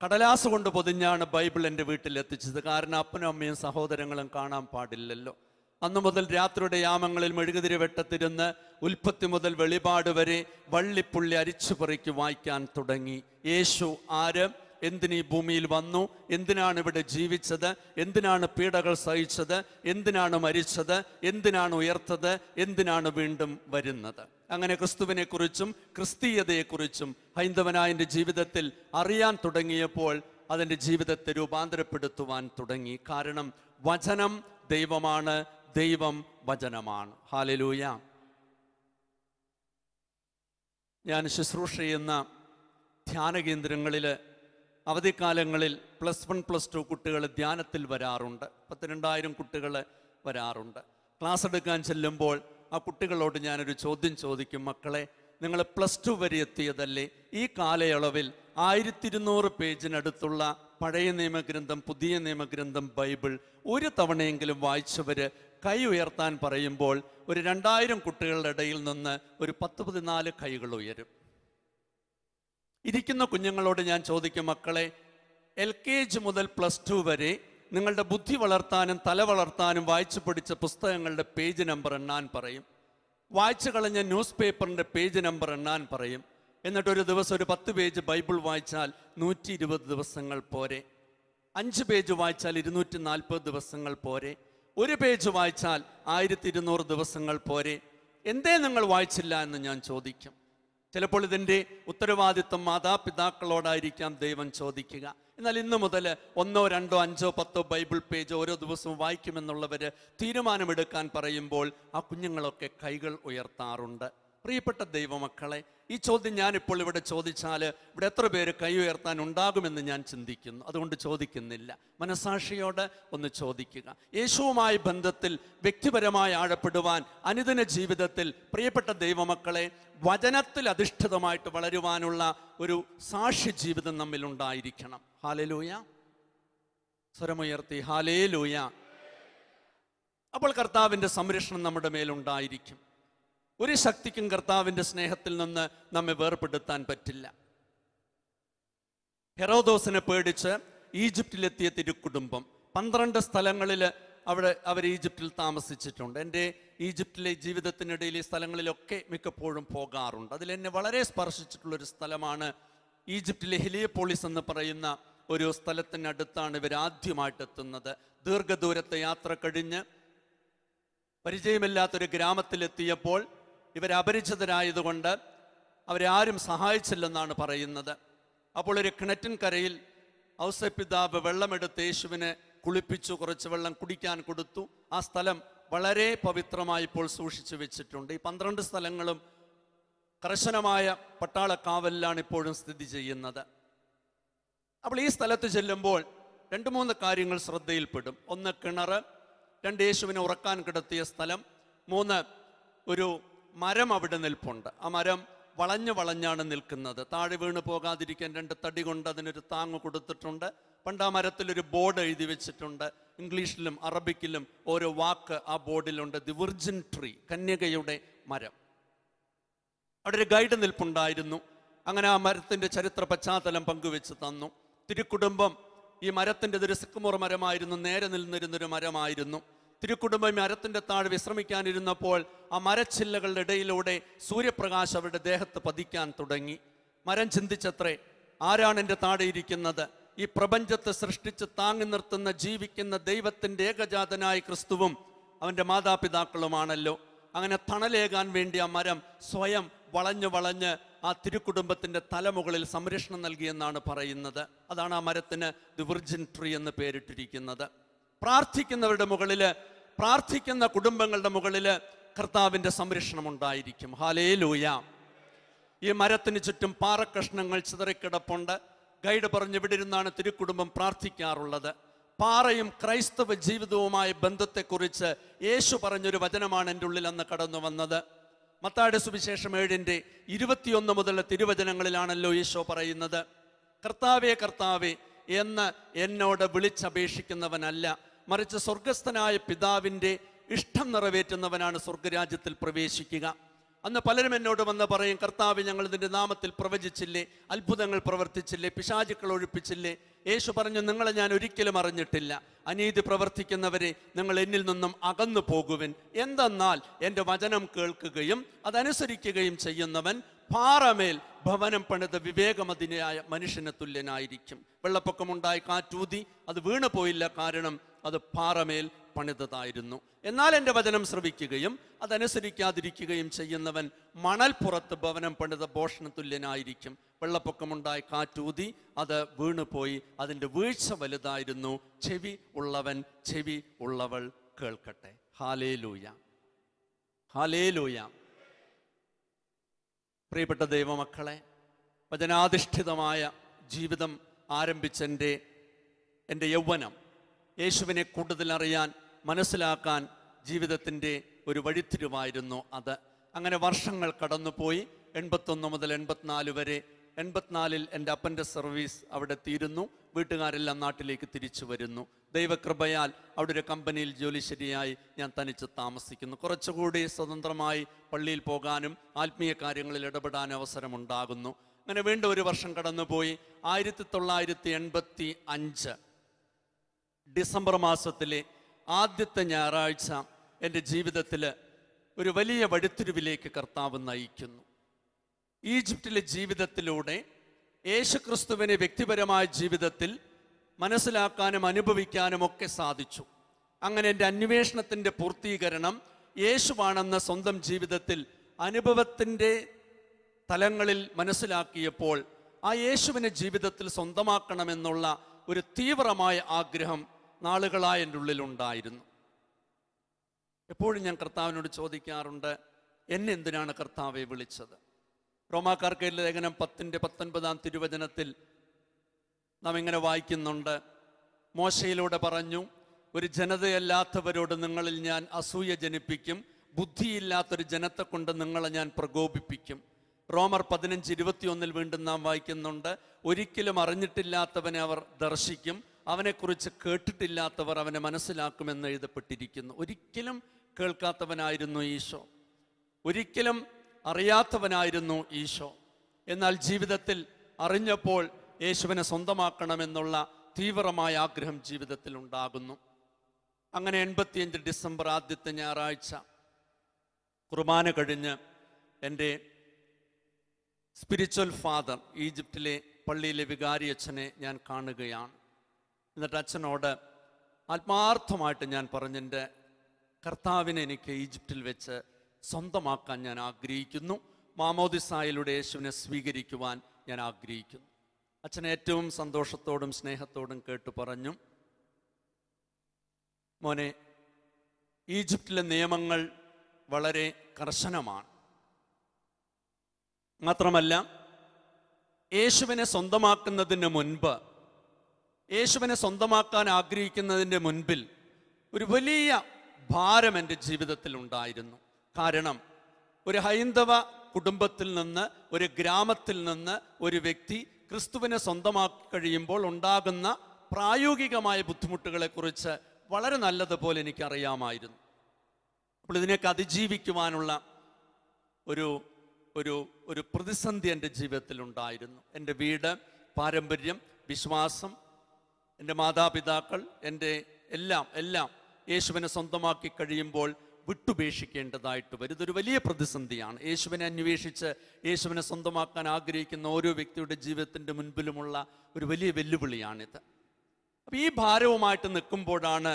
കടലാസ് കൊണ്ട് പൊതിഞ്ഞാണ് ബൈബിൾ എൻ്റെ വീട്ടിലെത്തിച്ചത്. കാരണം അപ്പനും അമ്മയും സഹോദരങ്ങളും കാണാൻ പാടില്ലല്ലോ. അന്നു മുതൽ രാത്രിയുടെ യാമങ്ങളിൽ മെഴുകുതിരി വെട്ടത്തിരുന്ന് ഉൽപ്പത്തി മുതൽ വെളിപാട് വരെ വള്ളിപ്പുള്ളി അരിച്ചുപറിക്ക് വായിക്കാൻ തുടങ്ങി. യേശു ആര്, എന്തിനീ ഭൂമിയിൽ വന്നു, എന്തിനാണ് ഇവിടെ ജീവിച്ചത്, എന്തിനാണ് പീഡകൾ സഹിച്ചത്, എന്തിനാണ് മരിച്ചത്, എന്തിനാണ് ഉയർത്തത്, എന്തിനാണ് വീണ്ടും വരുന്നത്. അങ്ങനെ ക്രിസ്തുവിനെക്കുറിച്ചും ക്രിസ്തീയതയെക്കുറിച്ചും ഹൈന്ദവനായ എൻ്റെ ജീവിതത്തിൽ അറിയാൻ തുടങ്ങിയപ്പോൾ അതെൻ്റെ ജീവിതത്തെ രൂപാന്തരപ്പെടുത്തുവാൻ തുടങ്ങി. കാരണം വചനം ദൈവമാണ്, ദൈവം വചനമാണ്. ഹല്ലേലൂയ. ഞാൻ ശുശ്രൂഷ ചെയ്യുന്ന ധ്യാന കേന്ദ്രങ്ങളിൽ അവധിക്കാലങ്ങളിൽ +1 +2 കുട്ടികൾ ധ്യാനത്തിൽ വരാറുണ്ട്. 12,000 കുട്ടികൾ വരാറുണ്ട്. ക്ലാസ് എടുക്കാൻ ചെല്ലുമ്പോൾ ആ കുട്ടികളോട് ഞാനൊരു ചോദ്യം ചോദിക്കും, മക്കളെ, നിങ്ങൾ +2 വരെ എത്തിയതല്ലേ? ഈ കാലയളവിൽ 1200 പേജിനടുത്തുള്ള പഴയ നിയമഗ്രന്ഥം, പുതിയ നിയമഗ്രന്ഥം, ബൈബിൾ ഒരു തവണയെങ്കിലും വായിച്ചവർ കൈ ഉയർത്താൻ പറയുമ്പോൾ ഒരു 2000 കുട്ടികളുടെ ഇടയിൽ നിന്ന് ഒരു 10-14 കൈകൾ ഉയരും. ഇരിക്കുന്ന കുഞ്ഞുങ്ങളോട് ഞാൻ ചോദിക്കും, മക്കളെ, LKG മുതൽ +2 വരെ നിങ്ങളുടെ ബുദ്ധി വളർത്താനും തല വളർത്താനും വായിച്ചു പഠിച്ച പുസ്തകങ്ങളുടെ പേജ് നമ്പർ എണ്ണാൻ പറയും. വായിച്ചു കളഞ്ഞ ന്യൂസ് പേപ്പറിൻ്റെ പേജ് നമ്പർ എണ്ണാൻ പറയും. എന്നിട്ടൊരു ദിവസം ഒരു 10 പേജ് ബൈബിൾ വായിച്ചാൽ 120 ദിവസങ്ങൾ പോരെ? 5 പേജ് വായിച്ചാൽ 240 ദിവസങ്ങൾ പോരെ? 1 പേജ് വായിച്ചാൽ 1200 ദിവസങ്ങൾ പോരെ? എന്തേ നിങ്ങൾ വായിച്ചില്ല എന്ന് ഞാൻ ചോദിക്കും. ചിലപ്പോൾ ഇതിൻ്റെ ഉത്തരവാദിത്വം മാതാപിതാക്കളോടായിരിക്കാം ദൈവം ചോദിക്കുക. എന്നാൽ ഇന്നു മുതൽ 1, 2, 5, 10 ബൈബിൾ പേജ് ഓരോ ദിവസവും വായിക്കുമെന്നുള്ളവർ തീരുമാനമെടുക്കാൻ പറയുമ്പോൾ ആ കുഞ്ഞുങ്ങളൊക്കെ കൈകൾ ഉയർത്താറുണ്ട്. പ്രിയപ്പെട്ട ദൈവമക്കളെ, ഈ ചോദ്യം ഞാനിപ്പോൾ ഇവിടെ ചോദിച്ചാൽ ഇവിടെ എത്ര പേര് കൈ ഉയർത്താൻ ഉണ്ടാകുമെന്ന് ഞാൻ ചിന്തിക്കുന്നു. അതുകൊണ്ട് ചോദിക്കുന്നില്ല. മനസാക്ഷിയോട് ഒന്ന് ചോദിക്കുക. യേശുവുമായി ബന്ധത്തിൽ വ്യക്തിപരമായി ആഴപ്പെടുവാൻ അനുദിന ജീവിതത്തിൽ പ്രിയപ്പെട്ട ദൈവമക്കളെ വചനത്തിൽ അധിഷ്ഠിതമായിട്ട് വളരുവാനുള്ള ഒരു സാക്ഷ്യ ജീവിതം നമ്മിൽ ഉണ്ടായിരിക്കണം. ഹല്ലേലൂയ. സ്വരമുയർത്തി ഹല്ലേലൂയ. അപ്പോൾ കർത്താവിൻ്റെ സംരക്ഷണം നമ്മുടെ മേലുണ്ടായിരിക്കും. ഒരു ശക്തിക്കും കർത്താവിൻ്റെ സ്നേഹത്തിൽ നിന്ന് നമ്മെ വേർപെടുത്താൻ പറ്റില്ല. ഹെറോദോസിനെ പേടിച്ച് ഈജിപ്തിലെത്തിയ തിരുക്കുടുംബം 12 സ്ഥലങ്ങളിൽ അവർ ഈജിപ്തിൽ താമസിച്ചിട്ടുണ്ട്. എൻ്റെ ഈജിപ്തിലെ ജീവിതത്തിനിടയിൽ ഈ സ്ഥലങ്ങളിലൊക്കെ മിക്കപ്പോഴും പോകാറുണ്ട്. അതിലെന്നെ വളരെ സ്പർശിച്ചിട്ടുള്ളൊരു സ്ഥലമാണ് ഈജിപ്തിലെ ഹെലിയോപോളിസ് എന്ന് പറയുന്ന ഒരു സ്ഥലത്തിനടുത്താണ് ഇവർ ആദ്യമായിട്ട് എത്തുന്നത്. ദീർഘദൂരത്തെ യാത്ര കഴിഞ്ഞ് പരിചയമില്ലാത്തൊരു ഗ്രാമത്തിലെത്തിയപ്പോൾ ഇവർ അപരിചിതരായതുകൊണ്ട് അവരെ ആരും സഹായിച്ചില്ലെന്നാണ് പറയുന്നത്. അപ്പോൾ ഒരു കിണറ്റിൻകരയിൽ ഔസേപ്പിതാവ് വെള്ളമെടുത്ത് യേശുവിനെ കുളിപ്പിച്ചു, കുറച്ച് വെള്ളം കുടിക്കാൻ കൊടുത്തു. ആ സ്ഥലം വളരെ പവിത്രമായി ഇപ്പോൾ സൂക്ഷിച്ചു വെച്ചിട്ടുണ്ട്. ഈ 12 സ്ഥലങ്ങളും കർശനമായ പട്ടാളക്കാവലിലാണ് ഇപ്പോഴും സ്ഥിതി ചെയ്യുന്നത്. അപ്പോൾ ഈ സ്ഥലത്ത് ചെല്ലുമ്പോൾ 2-3 കാര്യങ്ങൾ ശ്രദ്ധയിൽപ്പെടും. 1 കിണർ, 2 യേശുവിനെ ഉറക്കാൻ കിടത്തിയ സ്ഥലം, 3 ഒരു മരം അവിടെ നിൽപ്പുണ്ട്. ആ മരം വളഞ്ഞാണ് നിൽക്കുന്നത്. താഴെ വീണ് പോകാതിരിക്കാൻ 2 തടി കൊണ്ട് അതിനൊരു താങ്ങ് കൊടുത്തിട്ടുണ്ട്. പണ്ട് ആ മരത്തിലൊരു ബോർഡ് എഴുതി വെച്ചിട്ടുണ്ട്. ഇംഗ്ലീഷിലും അറബിക്കിലും ഓരോ വാക്ക് ആ ബോർഡിലുണ്ട്. ദി വിർജിൻ ട്രീ, കന്യകയുടെ മരം. അവിടെ ഒരു ഗൈഡ് നിൽപ്പുണ്ടായിരുന്നു. അങ്ങനെ ആ മരത്തിൻ്റെ ചരിത്ര പശ്ചാത്തലം പങ്കുവെച്ച് തന്നു. തിരുക്കുടുംബം ഈ മരത്തിൻ്റെ ഒരു സിക്കമോർ മരമായിരുന്നു, നേരെ നിന്നിരുന്നൊരു മരമായിരുന്നു. തിരുക്കുടുംബം മരത്തിൻ്റെ താഴെ വിശ്രമിക്കാനിരുന്നപ്പോൾ ആ മരച്ചില്ലകളുടെ ഇടയിലൂടെ സൂര്യപ്രകാശം അവരുടെ ദേഹത്ത് പതിക്കാൻ തുടങ്ങി. മരം ചിന്തിച്ചത്രേ, ആരാണ് എൻ്റെ താഴെ ഇരിക്കുന്നത്? ഈ പ്രപഞ്ചത്തെ സൃഷ്ടിച്ച് താങ്ങി നിർത്തുന്ന ജീവിക്കുന്ന ദൈവത്തിൻ്റെ ഏകജാതനായ ക്രിസ്തുവും അവൻ്റെ മാതാപിതാക്കളുമാണല്ലോ. അങ്ങനെ തണലേകാൻ വേണ്ടി ആ മരം സ്വയം വളഞ്ഞ് ആ തിരുക്കുടുംബത്തിൻ്റെ തലമുകളിൽ സംരക്ഷണം നൽകിയെന്നാണ് പറയുന്നത്. അതാണ് ആ മരത്തിന് ദി വിർജിൻ ട്രീ എന്ന് പേരിട്ടിരിക്കുന്നത്. പ്രാർത്ഥിക്കുന്നവരുടെ മുകളിൽ, പ്രാർത്ഥിക്കുന്ന കുടുംബങ്ങളുടെ മുകളിൽ കർത്താവിൻ്റെ സംരക്ഷണം ഉണ്ടായിരിക്കും. ഹല്ലേലൂയ. ഈ മരത്തിന് ചുറ്റും പാറക്കഷ്ണങ്ങൾ ചിതറിക്കിടപ്പുണ്ട്. ഗൈഡ് പറഞ്ഞു, ഇവിടെ ഇരുന്നാണ് തിരുക്കുടുംബം പ്രാർത്ഥിക്കാറുള്ളത്. പാറയും ക്രൈസ്തവ ജീവിതവുമായ ബന്ധത്തെക്കുറിച്ച് യേശു പറഞ്ഞൊരു വചനമാണ് എൻ്റെ ഉള്ളിൽ അന്ന് കടന്നു വന്നത്. മത്തായിയുടെ സുവിശേഷം 7:21 മുതലുള്ള തിരുവചനങ്ങളിലാണല്ലോ യേശു പറയുന്നത്, കർത്താവേ കർത്താവേ എന്ന് എന്നോട് വിളിച്ചപേക്ഷിക്കുന്നവനല്ല, മറിച്ച് സ്വർഗസ്ഥനായ പിതാവിൻ്റെ ഇഷ്ടം നിറവേറ്റുന്നവനാണ് സ്വർഗരാജ്യത്തിൽ പ്രവേശിക്കുക. അന്ന് പലരും എന്നോട് വന്ന് പറയും, കർത്താവേ ഞങ്ങൾ ഇതിൻ്റെ നാമത്തിൽ പ്രവചിച്ചില്ലേ, അത്ഭുതങ്ങൾ പ്രവർത്തിച്ചില്ലേ, പിശാചുക്കൾ ഒഴിപ്പിച്ചില്ലേ? യേശു പറഞ്ഞു, നിങ്ങളെ ഞാൻ ഒരിക്കലും അറിഞ്ഞിട്ടില്ല. അനീതി പ്രവർത്തിക്കുന്നവരെ നിങ്ങൾ എന്നിൽ നിന്നും അകന്നു പോകുവിൻ. എന്തെന്നാൽ എൻ്റെ വചനം കേൾക്കുകയും അതനുസരിക്കുകയും ചെയ്യുന്നവൻ പാറമേൽ ഭവനം പണിത വിവേകമതിനായ മനുഷ്യന് തുല്യനായിരിക്കും. വെള്ളപ്പൊക്കമുണ്ടായി കാറ്റൂതി അത് വീണു പോയില്ല, കാരണം അത് പാറമേൽ പണിതതായിരുന്നു. എന്നാൽ എൻ്റെ വചനം ശ്രവിക്കുകയും അതനുസരിക്കാതിരിക്കുകയും ചെയ്യുന്നവൻ മണൽപ്പുറത്ത് ഭവനം പണിത ഭോഷന് തുല്യനായിരിക്കും. വെള്ളപ്പൊക്കമുണ്ടായി കാറ്റൂതി അത് വീണുപോയി, അതിൻ്റെ വീഴ്ച വലുതായിരുന്നു. ചെവി ഉള്ളവൻ ചെവി ഉള്ളവൾ കേൾക്കട്ടെ. Hallelujah, hallelujah. പ്രിയപ്പെട്ട ദൈവമക്കളെ, വചനാധിഷ്ഠിതമായ ജീവിതം ആരംഭിച്ച എൻ്റെ യൗവനം യേശുവിനെ കൂടുതൽ അറിയാൻ, മനസ്സിലാക്കാൻ ജീവിതത്തിൻ്റെ ഒരു വഴിത്തിരിവായിരുന്നു അത്. അങ്ങനെ വർഷങ്ങൾ കടന്നുപോയി. 81 മുതൽ 84 വരെ. 84-ൽ എൻ്റെ അപ്പൻ്റെ സർവീസ് അവിടെ തീരുന്നു. വീട്ടുകാരെല്ലാം നാട്ടിലേക്ക് തിരിച്ചു വരുന്നു. ദൈവകൃപയാൽ അവിടെ ഒരു കമ്പനിയിൽ ജോലി ശരിയായി ഞാൻ തനിച്ച് താമസിക്കുന്നു. കുറച്ചുകൂടി സ്വതന്ത്രമായി പള്ളിയിൽ പോകാനും ആത്മീയ കാര്യങ്ങളിൽ ഇടപെടാനും അവസരമുണ്ടാകുന്നു. അങ്ങനെ വീണ്ടും ഒരു വർഷം കടന്നുപോയി. 1985 ഡിസംബർ മാസത്തിലെ ആദ്യത്തെ ഞായറാഴ്ച എൻ്റെ ജീവിതത്തിൽ ഒരു വലിയ വഴിത്തിരിവിലേക്ക് കർത്താവ് നയിക്കുന്നു. ഈജിപ്തിലെ ജീവിതത്തിലൂടെ യേശുക്രിസ്തുവിനെ വ്യക്തിപരമായ ജീവിതത്തിൽ മനസ്സിലാക്കാനും അനുഭവിക്കാനും ഒക്കെ സാധിച്ചു. അങ്ങനെ എൻ്റെ അന്വേഷണത്തിൻ്റെ പൂർത്തീകരണം യേശുവാണെന്ന സ്വന്തം ജീവിതത്തിൽ അനുഭവത്തിൻ്റെ തലങ്ങളിൽ മനസ്സിലാക്കിയപ്പോൾ ആ യേശുവിനെ ജീവിതത്തിൽ സ്വന്തമാക്കണമെന്നുള്ള ഒരു തീവ്രമായ ആഗ്രഹം നാളുകളായി എൻ്റെ ഉള്ളിലുണ്ടായിരുന്നു. എപ്പോഴും ഞാൻ കർത്താവിനോട് ചോദിക്കാറുണ്ട്, എന്നെ എന്തിനാണ് കർത്താവെ വിളിച്ചത്? റോമാക്കാർക്ക് ലേഖനം 10:19 തിരുവചനത്തിൽ നാം ഇങ്ങനെ വായിക്കുന്നുണ്ട്. മോശയിലൂടെ പറഞ്ഞു, ഒരു ജനതയല്ലാത്തവരോട് നിങ്ങളിൽ ഞാൻ അസൂയ ജനിപ്പിക്കും, ബുദ്ധിയില്ലാത്തൊരു ജനത്തെ കൊണ്ട് നിങ്ങളെ ഞാൻ പ്രകോപിപ്പിക്കും. റോമർ 15:21 വീണ്ടും നാം വായിക്കുന്നുണ്ട്, ഒരിക്കലും അറിഞ്ഞിട്ടില്ലാത്തവനെ അവർ ദർശിക്കും, അവനെക്കുറിച്ച് കേട്ടിട്ടില്ലാത്തവർ അവനെ മനസ്സിലാക്കുമെന്ന് എഴുതപ്പെട്ടിരിക്കുന്നു. ഒരിക്കലും കേൾക്കാത്തവനായിരുന്നു ഈശോ, ഒരിക്കലും അറിയാത്തവനായിരുന്നു ഈശോ. എന്നാൽ ജീവിതത്തിൽ അറിഞ്ഞപ്പോൾ യേശുവിനെ സ്വന്തമാക്കണമെന്നുള്ള തീവ്രമായ ആഗ്രഹം ജീവിതത്തിൽ ഉണ്ടാകുന്നു. അങ്ങനെ 85 ഡിസംബർ ആദ്യത്തെ ഞായറാഴ്ച കുർബാന കഴിഞ്ഞ് എൻ്റെ സ്പിരിച്വൽ ഫാദർ, ഈജിപ്തിലെ പള്ളിയിലെ വികാരി അച്ഛനെ ഞാൻ കാണുകയാണ്. എന്നിട്ട് അച്ഛനോട് ആത്മാർത്ഥമായിട്ട് ഞാൻ പറഞ്ഞെൻ്റെ കർത്താവിനെ എനിക്ക് ഈജിപ്തിൽ വെച്ച് സ്വന്തമാക്കാൻ ഞാൻ ആഗ്രഹിക്കുന്നു, മാമോദിസായിലൂടെ യേശുവിനെ സ്വീകരിക്കുവാൻ ഞാൻ ആഗ്രഹിക്കുന്നു. അച്ഛൻ ഏറ്റവും സന്തോഷത്തോടും സ്നേഹത്തോടും കേട്ടു പറഞ്ഞു, മോനെ, ഈജിപ്തിലെ നിയമങ്ങൾ വളരെ കർശനമാണ്. മാത്രമല്ല, യേശുവിനെ സ്വന്തമാക്കുന്നതിന് മുൻപ്, യേശുവിനെ സ്വന്തമാക്കാൻ ആഗ്രഹിക്കുന്നതിൻ്റെ മുൻപിൽ ഒരു വലിയ ഭാരം എൻ്റെ ജീവിതത്തിൽ ഉണ്ടായിരുന്നു. കാരണം ഒരു ഹൈന്ദവ കുടുംബത്തിൽ നിന്ന്, ഒരു ഗ്രാമത്തിൽ നിന്ന് ഒരു വ്യക്തി ക്രിസ്തുവിനെ സ്വന്തമാക്കി കഴിയുമ്പോൾ ഉണ്ടാകുന്ന പ്രായോഗികമായ ബുദ്ധിമുട്ടുകളെക്കുറിച്ച് വളരെ നല്ലതുപോലെ എനിക്കറിയാമായിരുന്നു. അപ്പോൾ ഇതിനൊക്കെ അതിജീവിക്കുവാനുള്ള ഒരു ഒരു ഒരു പ്രതിസന്ധി എൻ്റെ ജീവിതത്തിൽ ഉണ്ടായിരുന്നു. എൻ്റെ വീട്, പാരമ്പര്യം, വിശ്വാസം, എൻ്റെ മാതാപിതാക്കൾ, എൻ്റെ എല്ലാം യേശുവിനെ സ്വന്തമാക്കി കഴിയുമ്പോൾ വിട്ടുപേക്ഷിക്കേണ്ടതായിട്ട് വരും. ഇതൊരു വലിയ പ്രതിസന്ധിയാണ്. യേശുവിനെ അന്വേഷിച്ച് യേശുവിനെ സ്വന്തമാക്കാൻ ആഗ്രഹിക്കുന്ന ഓരോ വ്യക്തിയുടെ ജീവിതത്തിൻ്റെ മുൻപിലുമുള്ള ഒരു വലിയ വെല്ലുവിളിയാണിത്. അപ്പം ഈ ഭാരവുമായിട്ട് നിൽക്കുമ്പോഴാണ്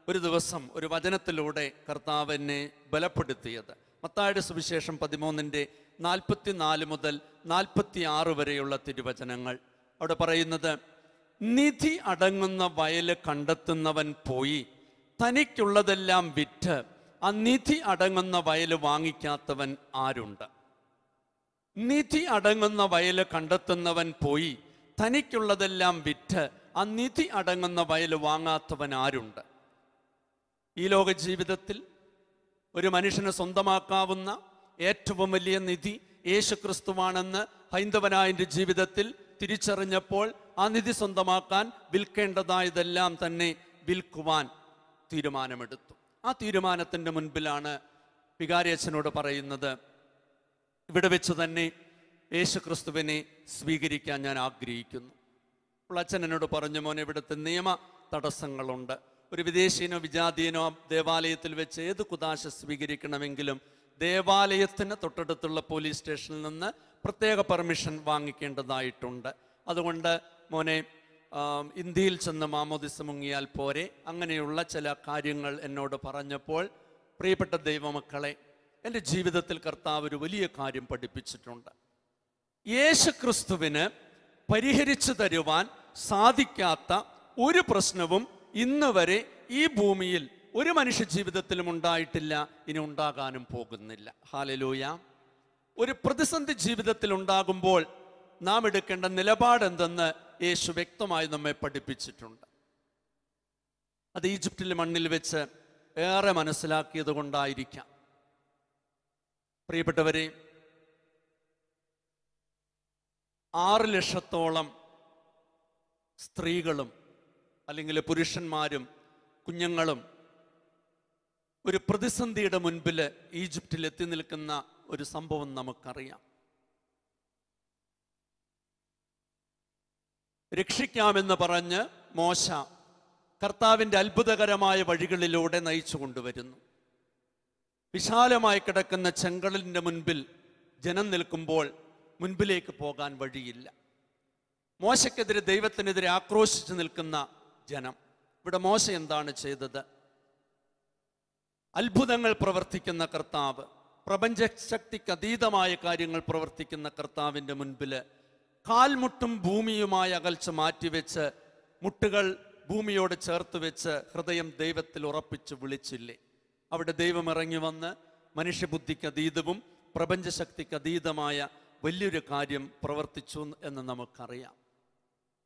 ഒരു ദിവസം ഒരു വചനത്തിലൂടെ കർത്താവ് എന്നെ ബലപ്പെടുത്തിയത്. മത്തായിയുടെ സുവിശേഷം 13:44 മുതൽ 46 വരെയുള്ള തിരുവചനങ്ങൾ. അവിടെ പറയുന്നത്, നിധി അടങ്ങുന്ന വയല് കണ്ടെത്തുന്നവൻ പോയി തനിക്കുള്ളതെല്ലാം വിറ്റ് ആ നിധി അടങ്ങുന്ന വയല് വാങ്ങിക്കാത്തവൻ ആരുണ്ട്? നിധി അടങ്ങുന്ന വയല് കണ്ടെത്തുന്നവൻ പോയി തനിക്കുള്ളതെല്ലാം വിറ്റ് ആ നിധി അടങ്ങുന്ന വയല് വാങ്ങാത്തവൻ ആരുണ്ട്? ഈ ലോക ജീവിതത്തിൽ ഒരു മനുഷ്യനെ സ്വന്തമാക്കാവുന്ന ഏറ്റവും വലിയ നിധി യേശുക്രിസ്തുവാണെന്ന് ഹൈന്ദവനായ എൻ്റെ ജീവിതത്തിൽ തിരിച്ചറിഞ്ഞപ്പോൾ ആ നിധി സ്വന്തമാക്കാൻ വിൽക്കേണ്ടതായതെല്ലാം തന്നെ വിൽക്കുവാൻ തീരുമാനമെടുത്തു. ആ തീരുമാനത്തിൻ്റെ മുൻപിലാണ് വികാരി അച്ഛനോട് പറയുന്നത്, ഇവിടെ വെച്ച് തന്നെ യേശുക്രിസ്തുവിനെ സ്വീകരിക്കാൻ ഞാൻ ആഗ്രഹിക്കുന്നു. അപ്പോൾ അച്ഛൻ എന്നോട് പറഞ്ഞു, മോനെ, ഇവിടുത്തെ നിയമ തടസ്സങ്ങളുണ്ട്. ഒരു വിദേശീയനോ വിജാതീയനോ ദേവാലയത്തിൽ വെച്ച് ഏത് കുദാശ സ്വീകരിക്കണമെങ്കിലും ദേവാലയത്തിന് തൊട്ടടുത്തുള്ള പോലീസ് സ്റ്റേഷനിൽ നിന്ന് പ്രത്യേക പെർമിഷൻ വാങ്ങിക്കേണ്ടതായിട്ടുണ്ട്. അതുകൊണ്ട് മോനെ, ഇന്ത്യയിൽ ചെന്ന് മാമോദിസ മുങ്ങിയാൽ പോരെ. അങ്ങനെയുള്ള ചില കാര്യങ്ങൾ എന്നോട് പറഞ്ഞപ്പോൾ, പ്രിയപ്പെട്ട ദൈവമക്കളെ, എൻ്റെ ജീവിതത്തിൽ കർത്താവ് ഒരു വലിയ കാര്യം പഠിപ്പിച്ചിട്ടുണ്ട്. യേശുക്രിസ്തുവിന് പരിഹരിച്ചു തരുവാൻ സാധിക്കാത്ത ഒരു പ്രശ്നവും ഇന്ന് വരെ ഈ ഭൂമിയിൽ ഒരു മനുഷ്യ ജീവിതത്തിലും ഉണ്ടായിട്ടില്ല, ഇനി ഉണ്ടാകാനും പോകുന്നില്ല. ഹല്ലേലൂയ. ഒരു പ്രതിസന്ധി ജീവിതത്തിൽ ഉണ്ടാകുമ്പോൾ നാം എടുക്കേണ്ട നിലപാടെന്തെന്ന് യേശു വ്യക്തമായി നമ്മെ പഠിപ്പിച്ചിട്ടുണ്ട്. അത് ഈജിപ്തിലെ മണ്ണിൽ വെച്ച് ഏറെ മനസ്സിലാക്കിയത് കൊണ്ടായിരിക്കാം. പ്രിയപ്പെട്ടവരെ, 6 ലക്ഷത്തോളം സ്ത്രീകളും അല്ലെങ്കിൽ പുരുഷന്മാരും കുഞ്ഞുങ്ങളും ഒരു പ്രതിസന്ധിയുടെ മുൻപിൽ ഈജിപ്തിൽ എത്തി നിൽക്കുന്ന ഒരു സംഭവം നമുക്കറിയാം. രക്ഷിക്കാമെന്ന് പറഞ്ഞ് മോശ കർത്താവിൻ്റെ അത്ഭുതകരമായ വഴികളിലൂടെ നയിച്ചു കൊണ്ടുവരുന്നു. വിശാലമായി കിടക്കുന്ന ചെങ്കടലിൻ്റെ മുൻപിൽ ജനം നിൽക്കുമ്പോൾ മുൻപിലേക്ക് പോകാൻ വഴിയില്ല. മോശയ്ക്കെതിരെ, ദൈവത്തിനെതിരെ ആക്രോശിച്ച് നിൽക്കുന്ന ജനം. ഇവിടെ മോശ എന്താണ് ചെയ്തത്? അത്ഭുതങ്ങൾ പ്രവർത്തിക്കുന്ന കർത്താവ്, പ്രപഞ്ചശക്തിക്ക് അതീതമായ കാര്യങ്ങൾ പ്രവർത്തിക്കുന്ന കർത്താവിൻ്റെ മുൻപിൽ കാൽമുട്ടും ഭൂമിയുമായ അകൽച്ച മാറ്റിവെച്ച്, മുട്ടുകൾ ഭൂമിയോട് ചേർത്ത് വെച്ച് ഹൃദയം ദൈവത്തിൽ ഉറപ്പിച്ച് വിളിച്ചില്ലേ? അവിടെ ദൈവം ഇറങ്ങി വന്ന് മനുഷ്യബുദ്ധിക്ക് അതീതവും പ്രപഞ്ചശക്തിക്ക് അതീതമായ വലിയൊരു കാര്യം പ്രവർത്തിച്ചു എന്ന് നമുക്കറിയാം.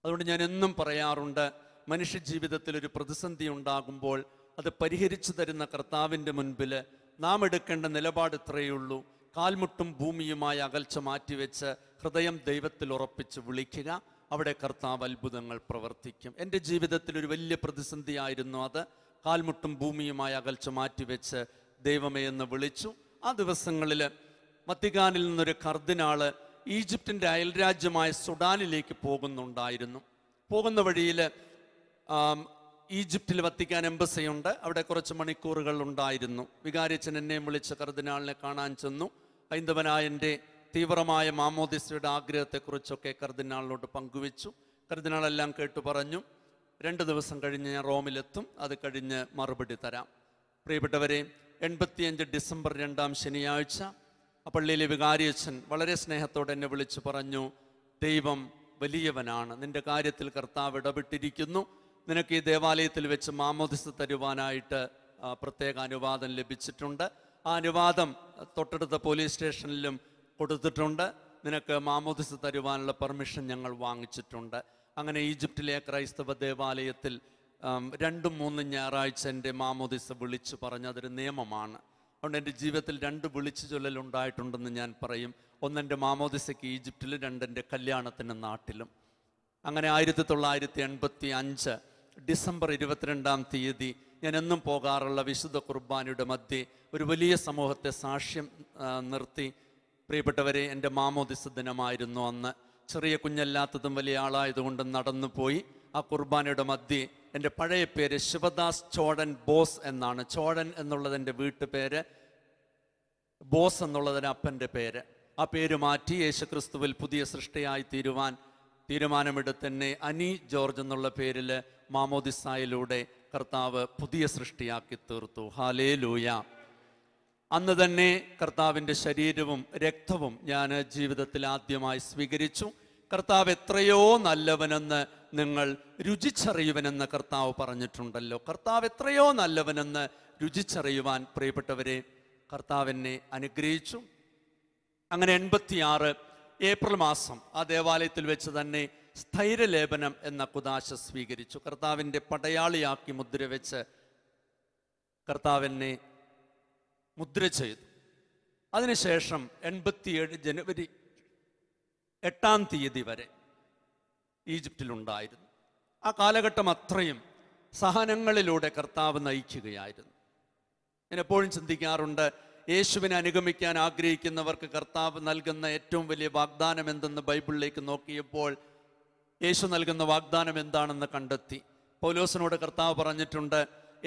അതുകൊണ്ട് ഞാൻ എന്നും പറയാറുണ്ട്, മനുഷ്യജീവിതത്തിൽ ഒരു പ്രതിസന്ധി ഉണ്ടാകുമ്പോൾ അത് പരിഹരിച്ചു തരുന്ന കർത്താവിൻ്റെ മുൻപിൽ നാം എടുക്കേണ്ട നിലപാട് ഇത്രയേ ഉള്ളൂ: കാൽമുട്ടും ഭൂമിയുമായ അകൽച്ച മാറ്റിവെച്ച് ഹൃദയം ദൈവത്തിൽ ഉറപ്പിച്ച് വിളിക്കുക. അവിടെ കർത്താവ് അത്ഭുതങ്ങൾ പ്രവർത്തിക്കും. എൻ്റെ ജീവിതത്തിൽ ഒരു വലിയ പ്രതിസന്ധിയായിരുന്നു അത്. കാൽമുട്ടും ഭൂമിയുമായ അകൽച്ച മാറ്റിവെച്ച് ദൈവമേ എന്ന് വിളിച്ചു. ആ ദിവസങ്ങളിൽ വത്തിക്കാനിൽ നിന്നൊരു കർദിനാള് ഈജിപ്തിൻ്റെ അയൽരാജ്യമായ സുഡാനിലേക്ക് പോകുന്നുണ്ടായിരുന്നു. പോകുന്ന വഴിയിൽ ഈജിപ്തിൽ വത്തിക്കാൻ എംബസിയുണ്ട്. അവിടെ കുറച്ച് മണിക്കൂറുകൾ ഉണ്ടായിരുന്നു. വികാരിയച്ഛൻ എന്നെയും വിളിച്ച് കർദിനാളിനെ കാണാൻ ചെന്നു. ഹൈന്ദവനായ എൻ്റെ തീവ്രമായ മാമോദിസയുടെ ആഗ്രഹത്തെക്കുറിച്ചൊക്കെ കർദിനാളിനോട് പങ്കുവെച്ചു. കർദിനാളെല്ലാം കേട്ടു പറഞ്ഞു, 2 ദിവസം കഴിഞ്ഞ് ഞാൻ റോമിലെത്തും, അത് കഴിഞ്ഞ് മറുപടി തരാം. പ്രിയപ്പെട്ടവരെ, 85 ഡിസംബർ 2-ാം ശനിയാഴ്ച ആ പള്ളിയിലെ വികാരിയച്ഛൻ വളരെ സ്നേഹത്തോടെ എന്നെ വിളിച്ചു പറഞ്ഞു, ദൈവം വലിയവനാണ്, നിന്റെ കാര്യത്തിൽ കർത്താവ് ഇടപെട്ടിരിക്കുന്നു, നിനക്ക് ഈ ദേവാലയത്തിൽ വെച്ച് മാമോദിസ തരുവാനായിട്ട് പ്രത്യേക അനുവാദം ലഭിച്ചിട്ടുണ്ട്. ആ അനുവാദം തൊട്ടടുത്ത പോലീസ് സ്റ്റേഷനിലും കൊടുത്തിട്ടുണ്ട്. നിനക്ക് മാമോദിസ തരുവാനുള്ള പെർമിഷൻ ഞങ്ങൾ വാങ്ങിച്ചിട്ടുണ്ട്. അങ്ങനെ ഈജിപ്തിലെ ക്രൈസ്തവ ദേവാലയത്തിൽ 2-3 ഞായറാഴ്ച എൻ്റെ മാമോദിസ വിളിച്ചു പറഞ്ഞു. അതൊരു നിയമമാണ്. അതുകൊണ്ട് എൻ്റെ ജീവിതത്തിൽ 2 വിളിച്ചു ചൊല്ലലുണ്ടായിട്ടുണ്ടെന്ന് ഞാൻ പറയും. 1 എൻ്റെ മാമോദിസയ്ക്ക് ഈജിപ്തിലും, 2 എൻ്റെ കല്യാണത്തിന് നാട്ടിലും. അങ്ങനെ 1985 ഡിസംബർ 22-ാം തീയതി ഞാൻ എന്നും പോകാറുള്ള വിശുദ്ധ കുർബാനയുടെ മധ്യേ ഒരു വലിയ സമൂഹത്തെ സാക്ഷ്യം നിർത്തി. പ്രിയപ്പെട്ടവരെ, എൻ്റെ മാമോദിസ ദിനമായിരുന്നു അന്ന്. ചെറിയ കുഞ്ഞല്ലാത്തതും വലിയ ആളായതുകൊണ്ട് നടന്നു പോയി. ആ കുർബാനയുടെ മധ്യേ എൻ്റെ പഴയ പേര് ശിവദാസ് ചോഴൻ ബോസ് എന്നാണ്. ചോഴൻ എന്നുള്ളത് എൻ്റെ വീട്ടുപേര്, ബോസ് എന്നുള്ളത് എൻ്റെ അപ്പൻ്റെ പേര്. ആ പേര് മാറ്റി യേശുക്രിസ്തുവിൽ പുതിയ സൃഷ്ടിയായി തീരുവാൻ തീരുമാനമെടുത്തെന്നെ അനി ജോർജ് എന്നുള്ള പേരിൽ മാമോദിസായിലൂടെ കർത്താവ് പുതിയ സൃഷ്ടിയാക്കി തീർത്തു. ഹല്ലേലൂയ. അന്ന് തന്നെ കർത്താവിൻ്റെ ശരീരവും രക്തവും ഞാൻ ജീവിതത്തിൽ ആദ്യമായി സ്വീകരിച്ചു. കർത്താവ് എത്രയോ നല്ലവനെന്ന് നിങ്ങൾ രുചിച്ചറിയുവനെന്ന് കർത്താവ് പറഞ്ഞിട്ടുണ്ടല്ലോ. കർത്താവ് എത്രയോ നല്ലവനെന്ന് രുചിച്ചറിയുവാൻ പ്രിയപ്പെട്ടവരെ കർത്താവിനെ അനുഗ്രഹിച്ചു. അങ്ങനെ 86 ഏപ്രിൽ മാസം ആ ദേവാലയത്തിൽ വെച്ച് തന്നെ സ്ഥൈര്യലേപനം എന്ന കുദാശ സ്വീകരിച്ചു. കർത്താവിൻ്റെ പടയാളിയാക്കി മുദ്ര വെച്ച് കർത്താവിനെ മുദ്ര ചെയ്തു. അതിനുശേഷം 87 ജനുവരി 8-ാം തീയതി വരെ ഈജിപ്തിലുണ്ടായിരുന്നു. ആ കാലഘട്ടം അത്രയും സഹനങ്ങളിലൂടെ കർത്താവ് നയിക്കുകയായിരുന്നു. ഞാൻ എപ്പോഴും ചിന്തിക്കാറുണ്ട്, യേശുവിനെ അനുഗമിക്കാൻ ആഗ്രഹിക്കുന്നവർക്ക് കർത്താവ് നൽകുന്ന ഏറ്റവും വലിയ വാഗ്ദാനം എന്തെന്ന് ബൈബിളിലേക്ക് നോക്കിയപ്പോൾ യേശു നൽകുന്ന വാഗ്ദാനം എന്താണെന്ന് കണ്ടെത്തി. പൗലോസിനോട് കർത്താവ് പറഞ്ഞിട്ടുണ്ട്,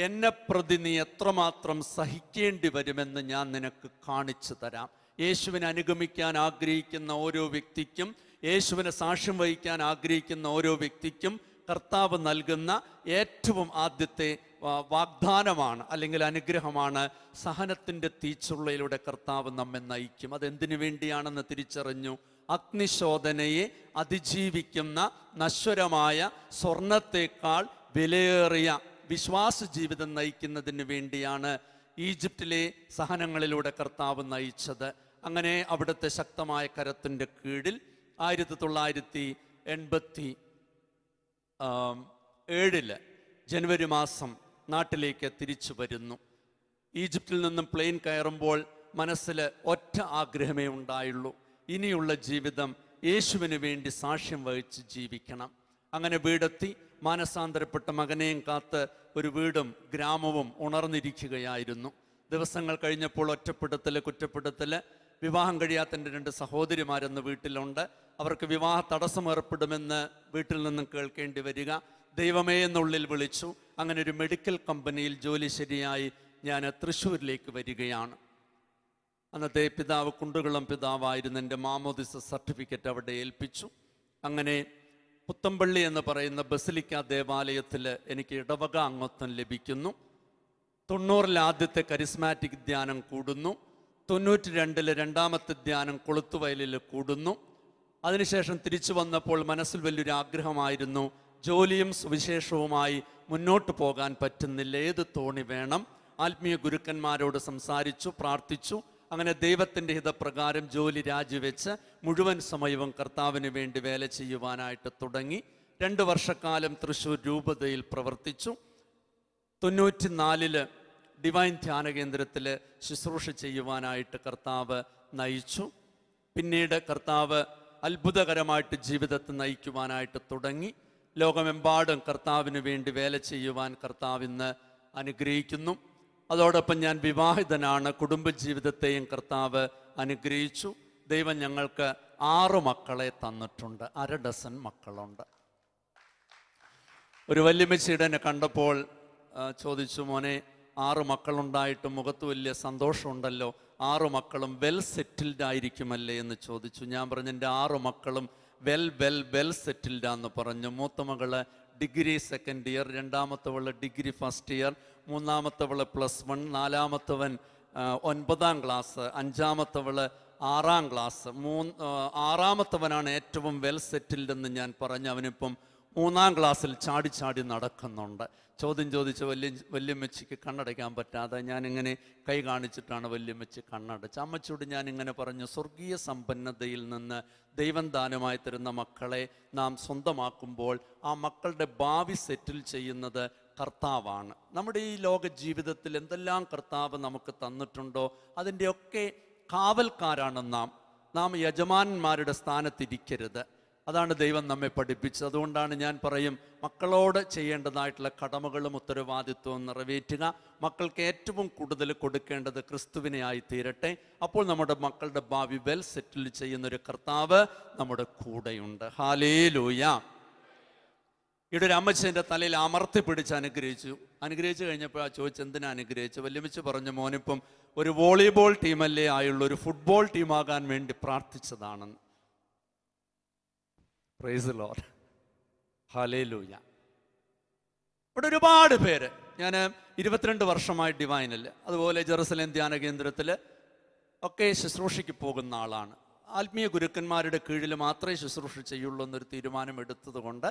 എന്നെ പ്രതി നീ എത്രമാത്രം സഹിക്കേണ്ടി വരുമെന്ന് ഞാൻ നിനക്ക് കാണിച്ചു തരാം. യേശുവിനെ അനുഗമിക്കാൻ ആഗ്രഹിക്കുന്ന ഓരോ വ്യക്തിക്കും, യേശുവിനെ സാക്ഷ്യം വഹിക്കാൻ ആഗ്രഹിക്കുന്ന ഓരോ വ്യക്തിക്കും കർത്താവ് നൽകുന്ന ഏറ്റവും ആദ്യത്തെ വാഗ്ദാനമാണ്, അല്ലെങ്കിൽ അനുഗ്രഹമാണ്, സഹനത്തിൻ്റെ തീച്ചുള്ളയിലൂടെ കർത്താവ് നമ്മെ നയിക്കും. അതെന്തിനു വേണ്ടിയാണെന്ന് തിരിച്ചറിഞ്ഞു. അഗ്നിശോധനയെ അതിജീവിക്കുന്ന നശ്വരമായ സ്വർണത്തേക്കാൾ വിലയേറിയ വിശ്വാസ ജീവിതം നയിക്കുന്നതിന് വേണ്ടിയാണ് ഈജിപ്തിലെ സഹനങ്ങളിലൂടെ കർത്താവ് നയിച്ചത്. അങ്ങനെ അവിടുത്തെ ശക്തമായ കരത്തിൻ്റെ കീഴിൽ 1987 ജനുവരി മാസം നാട്ടിലേക്ക് തിരിച്ചു വരുന്നു. ഈജിപ്തിൽ നിന്നും പ്ലെയിൻ കയറുമ്പോൾ മനസ്സിൽ ഒറ്റ ആഗ്രഹമേ ഉണ്ടായുള്ളൂ, ഇനിയുള്ള ജീവിതം യേശുവിന് വേണ്ടി സാക്ഷ്യം വഹിച്ച് ജീവിക്കണം. അങ്ങനെ വീടെത്തി മാനസാന്തരപ്പെട്ട മകനെയും കാത്ത് ഒരു വീടും ഗ്രാമവും ഉണർന്നിരിക്കുകയായിരുന്നു. ദിവസങ്ങൾ കഴിഞ്ഞപ്പോൾ ഒറ്റപ്പെടുത്തൽ, കുറ്റപ്പെടുത്തൽ. വിവാഹം കഴിയാത്ത എൻ്റെ 2 സഹോദരിമാരെന്ന് വീട്ടിലുണ്ട്. അവർക്ക് വിവാഹ തടസ്സം ഏർപ്പെടുമെന്ന് വീട്ടിൽ നിന്നും കേൾക്കേണ്ടി വരിക. ദൈവമേ എന്നുള്ളിൽ വിളിച്ചു. അങ്ങനെ ഒരു മെഡിക്കൽ കമ്പനിയിൽ ജോലി ശരിയായി ഞാൻ തൃശ്ശൂരിലേക്ക് വരികയാണ്. അന്നത്തെ പിതാവ് കുണ്ടുകുളം പിതാവായിരുന്നു. എൻ്റെ മാമോദിസ സർട്ടിഫിക്കറ്റ് അവിടെ ഏൽപ്പിച്ചു. അങ്ങനെ പുത്തമ്പള്ളി എന്ന് പറയുന്ന ബസിലിക്ക ദേവാലയത്തിൽ എനിക്ക് ഇടവക അംഗത്വം ലഭിക്കുന്നു. 90 ആദ്യത്തെ കരിസ്മാറ്റിക് ധ്യാനം കൂടുന്നു. 92 2-ാമത്തെ ധ്യാനം കൊളുത്തുവയലിൽ കൂടുന്നു. അതിനുശേഷം തിരിച്ചു വന്നപ്പോൾ മനസ്സിൽ വലിയൊരു ആഗ്രഹമായിരുന്നു, ജോലിയും സുവിശേഷവുമായി മുന്നോട്ട് പോകാൻ പറ്റുന്നില്ല, ഏത് തോണി വേണം? ആത്മീയ ഗുരുക്കന്മാരോട് സംസാരിച്ചു, പ്രാർത്ഥിച്ചു. അങ്ങനെ ദൈവത്തിൻ്റെ ഹിതപ്രകാരം ജോലി രാജിവെച്ച് മുഴുവൻ സമയവും കർത്താവിന് വേണ്ടി വേല ചെയ്യുവാനായിട്ട് തുടങ്ങി. 2 വർഷക്കാലം തൃശ്ശൂർ രൂപതയിൽ പ്രവർത്തിച്ചു. 94 ഡിവൈൻ ധ്യാന കേന്ദ്രത്തിൽ ശുശ്രൂഷ ചെയ്യുവാനായിട്ട് കർത്താവ് നയിച്ചു. പിന്നീട് കർത്താവ് അത്ഭുതകരമായിട്ട് ജീവിതത്തെ നയിക്കുവാനായിട്ട് തുടങ്ങി. ലോകമെമ്പാടും കർത്താവിന് വേണ്ടി വേല ചെയ്യുവാൻ കർത്താവ് ഇന്ന് അനുഗ്രഹിക്കുന്നു. അതോടൊപ്പം ഞാൻ വിവാഹിതനാണ്. കുടുംബജീവിതത്തെയും കർത്താവ് അനുഗ്രഹിച്ചു. ദൈവം ഞങ്ങൾക്ക് 6 മക്കളെ തന്നിട്ടുണ്ട്. 1/2 ഡസൻ മക്കളുണ്ട്. ഒരു വല്യമ്മച്ചിയുടെ എന്നെ കണ്ടപ്പോൾ ചോദിച്ചു, മോനെ 6 മക്കളുണ്ടായിട്ടും മുഖത്ത് വലിയ സന്തോഷമുണ്ടല്ലോ, 6 മക്കളും വെൽ സെറ്റിൽഡ് ആയിരിക്കുമല്ലേ എന്ന് ചോദിച്ചു. ഞാൻ പറഞ്ഞു, എൻ്റെ 6 മക്കളും വെൽ സെറ്റിൽഡാന്ന് പറഞ്ഞു. മൂത്ത മകള് ഡിഗ്രി 2nd ഇയർ, രണ്ടാമത്തവള് ഡിഗ്രി 1st ഇയർ, മൂന്നാമത്തവള് +1, നാലാമത്തവൻ 9ാം ക്ലാസ്, അഞ്ചാമത്തവള് 6ാം ക്ലാസ്, ആറാമത്തവനാണ് ഏറ്റവും വെൽ സെറ്റിൽഡ് എന്ന് ഞാൻ പറഞ്ഞു. അവനിപ്പം 3ാം ക്ലാസ്സിൽ ചാടി നടക്കുന്നുണ്ട്. ചോദ്യം ചോദിച്ച വല്യമ്മച്ചിക്ക് കണ്ണടയ്ക്കാൻ പറ്റാതെ ഞാനിങ്ങനെ കൈ കാണിച്ചിട്ടാണ് വല്യമ്മച്ചി കണ്ണടച്ച്. അമ്മച്ചിയോട് ഞാനിങ്ങനെ പറഞ്ഞു, സ്വർഗീയ സമ്പന്നതയിൽ നിന്ന് ദൈവം ദാനമായി തരുന്ന മക്കളെ നാം സ്വന്തമാക്കുമ്പോൾ ആ മക്കളുടെ ഭാവി സെറ്റിൽ ചെയ്യുന്നത് കർത്താവാണ്. നമ്മുടെ ഈ ലോക ജീവിതത്തിൽ എന്തെല്ലാം കർത്താവ് നമുക്ക് തന്നിട്ടുണ്ടോ അതിൻ്റെയൊക്കെ കാവൽക്കാരാണ് നാം യജമാനന്മാരുടെ സ്ഥാനത്തിരിക്കരുത്. അതാണ് ദൈവം നമ്മെ പഠിപ്പിച്ചത്. അതുകൊണ്ടാണ് ഞാൻ പറയും, മക്കളോട് ചെയ്യേണ്ടതായിട്ടുള്ള കടമകളും ഉത്തരവാദിത്വവും നിറവേറ്റുക. മക്കൾക്ക് ഏറ്റവും കൂടുതൽ കൊടുക്കേണ്ടത് ക്രിസ്തുവിനെ ആയി തീരട്ടെ. അപ്പോൾ നമ്മുടെ മക്കളുടെ ഭാവി വെൽ സെറ്റിൽ ചെയ്യുന്നൊരു കർത്താവ് നമ്മുടെ കൂടെയുണ്ട്. ഹല്ലേലൂയ. ഇവിടെ ഒരു അമ്മച്ചൻ്റെ തലയിൽ അമർത്തി പിടിച്ച് അനുഗ്രഹിച്ചു കഴിഞ്ഞപ്പോൾ ആ ചോദിച്ചു, എന്തിനാ അനുഗ്രഹിച്ചു? വല്യമ്മച്ച് പറഞ്ഞു, മോനിപ്പം ഒരു വോളിബോൾ ടീമല്ലേ ആയുള്ള, ഒരു ഫുട്ബോൾ ടീമാകാൻ വേണ്ടി പ്രാർത്ഥിച്ചതാണെന്ന്. Praise the lord. ഹല്ലേലൂയ. ഇവിടെ ഒരുപാട് പേര്, ഞാൻ 22 വർഷമായി ഡിവൈനിൽ, അതുപോലെ ജെറുസലേം ധ്യാന കേന്ദ്രത്തിൽ ഒക്കെ ശുശ്രൂഷയ്ക്ക് പോകുന്ന ആളാണ്. ആത്മീയ ഗുരുക്കന്മാരുടെ കീഴിൽ മാത്രമേ ശുശ്രൂഷ ചെയ്യുള്ളൂ എന്നൊരു തീരുമാനം എടുത്തത് കൊണ്ട്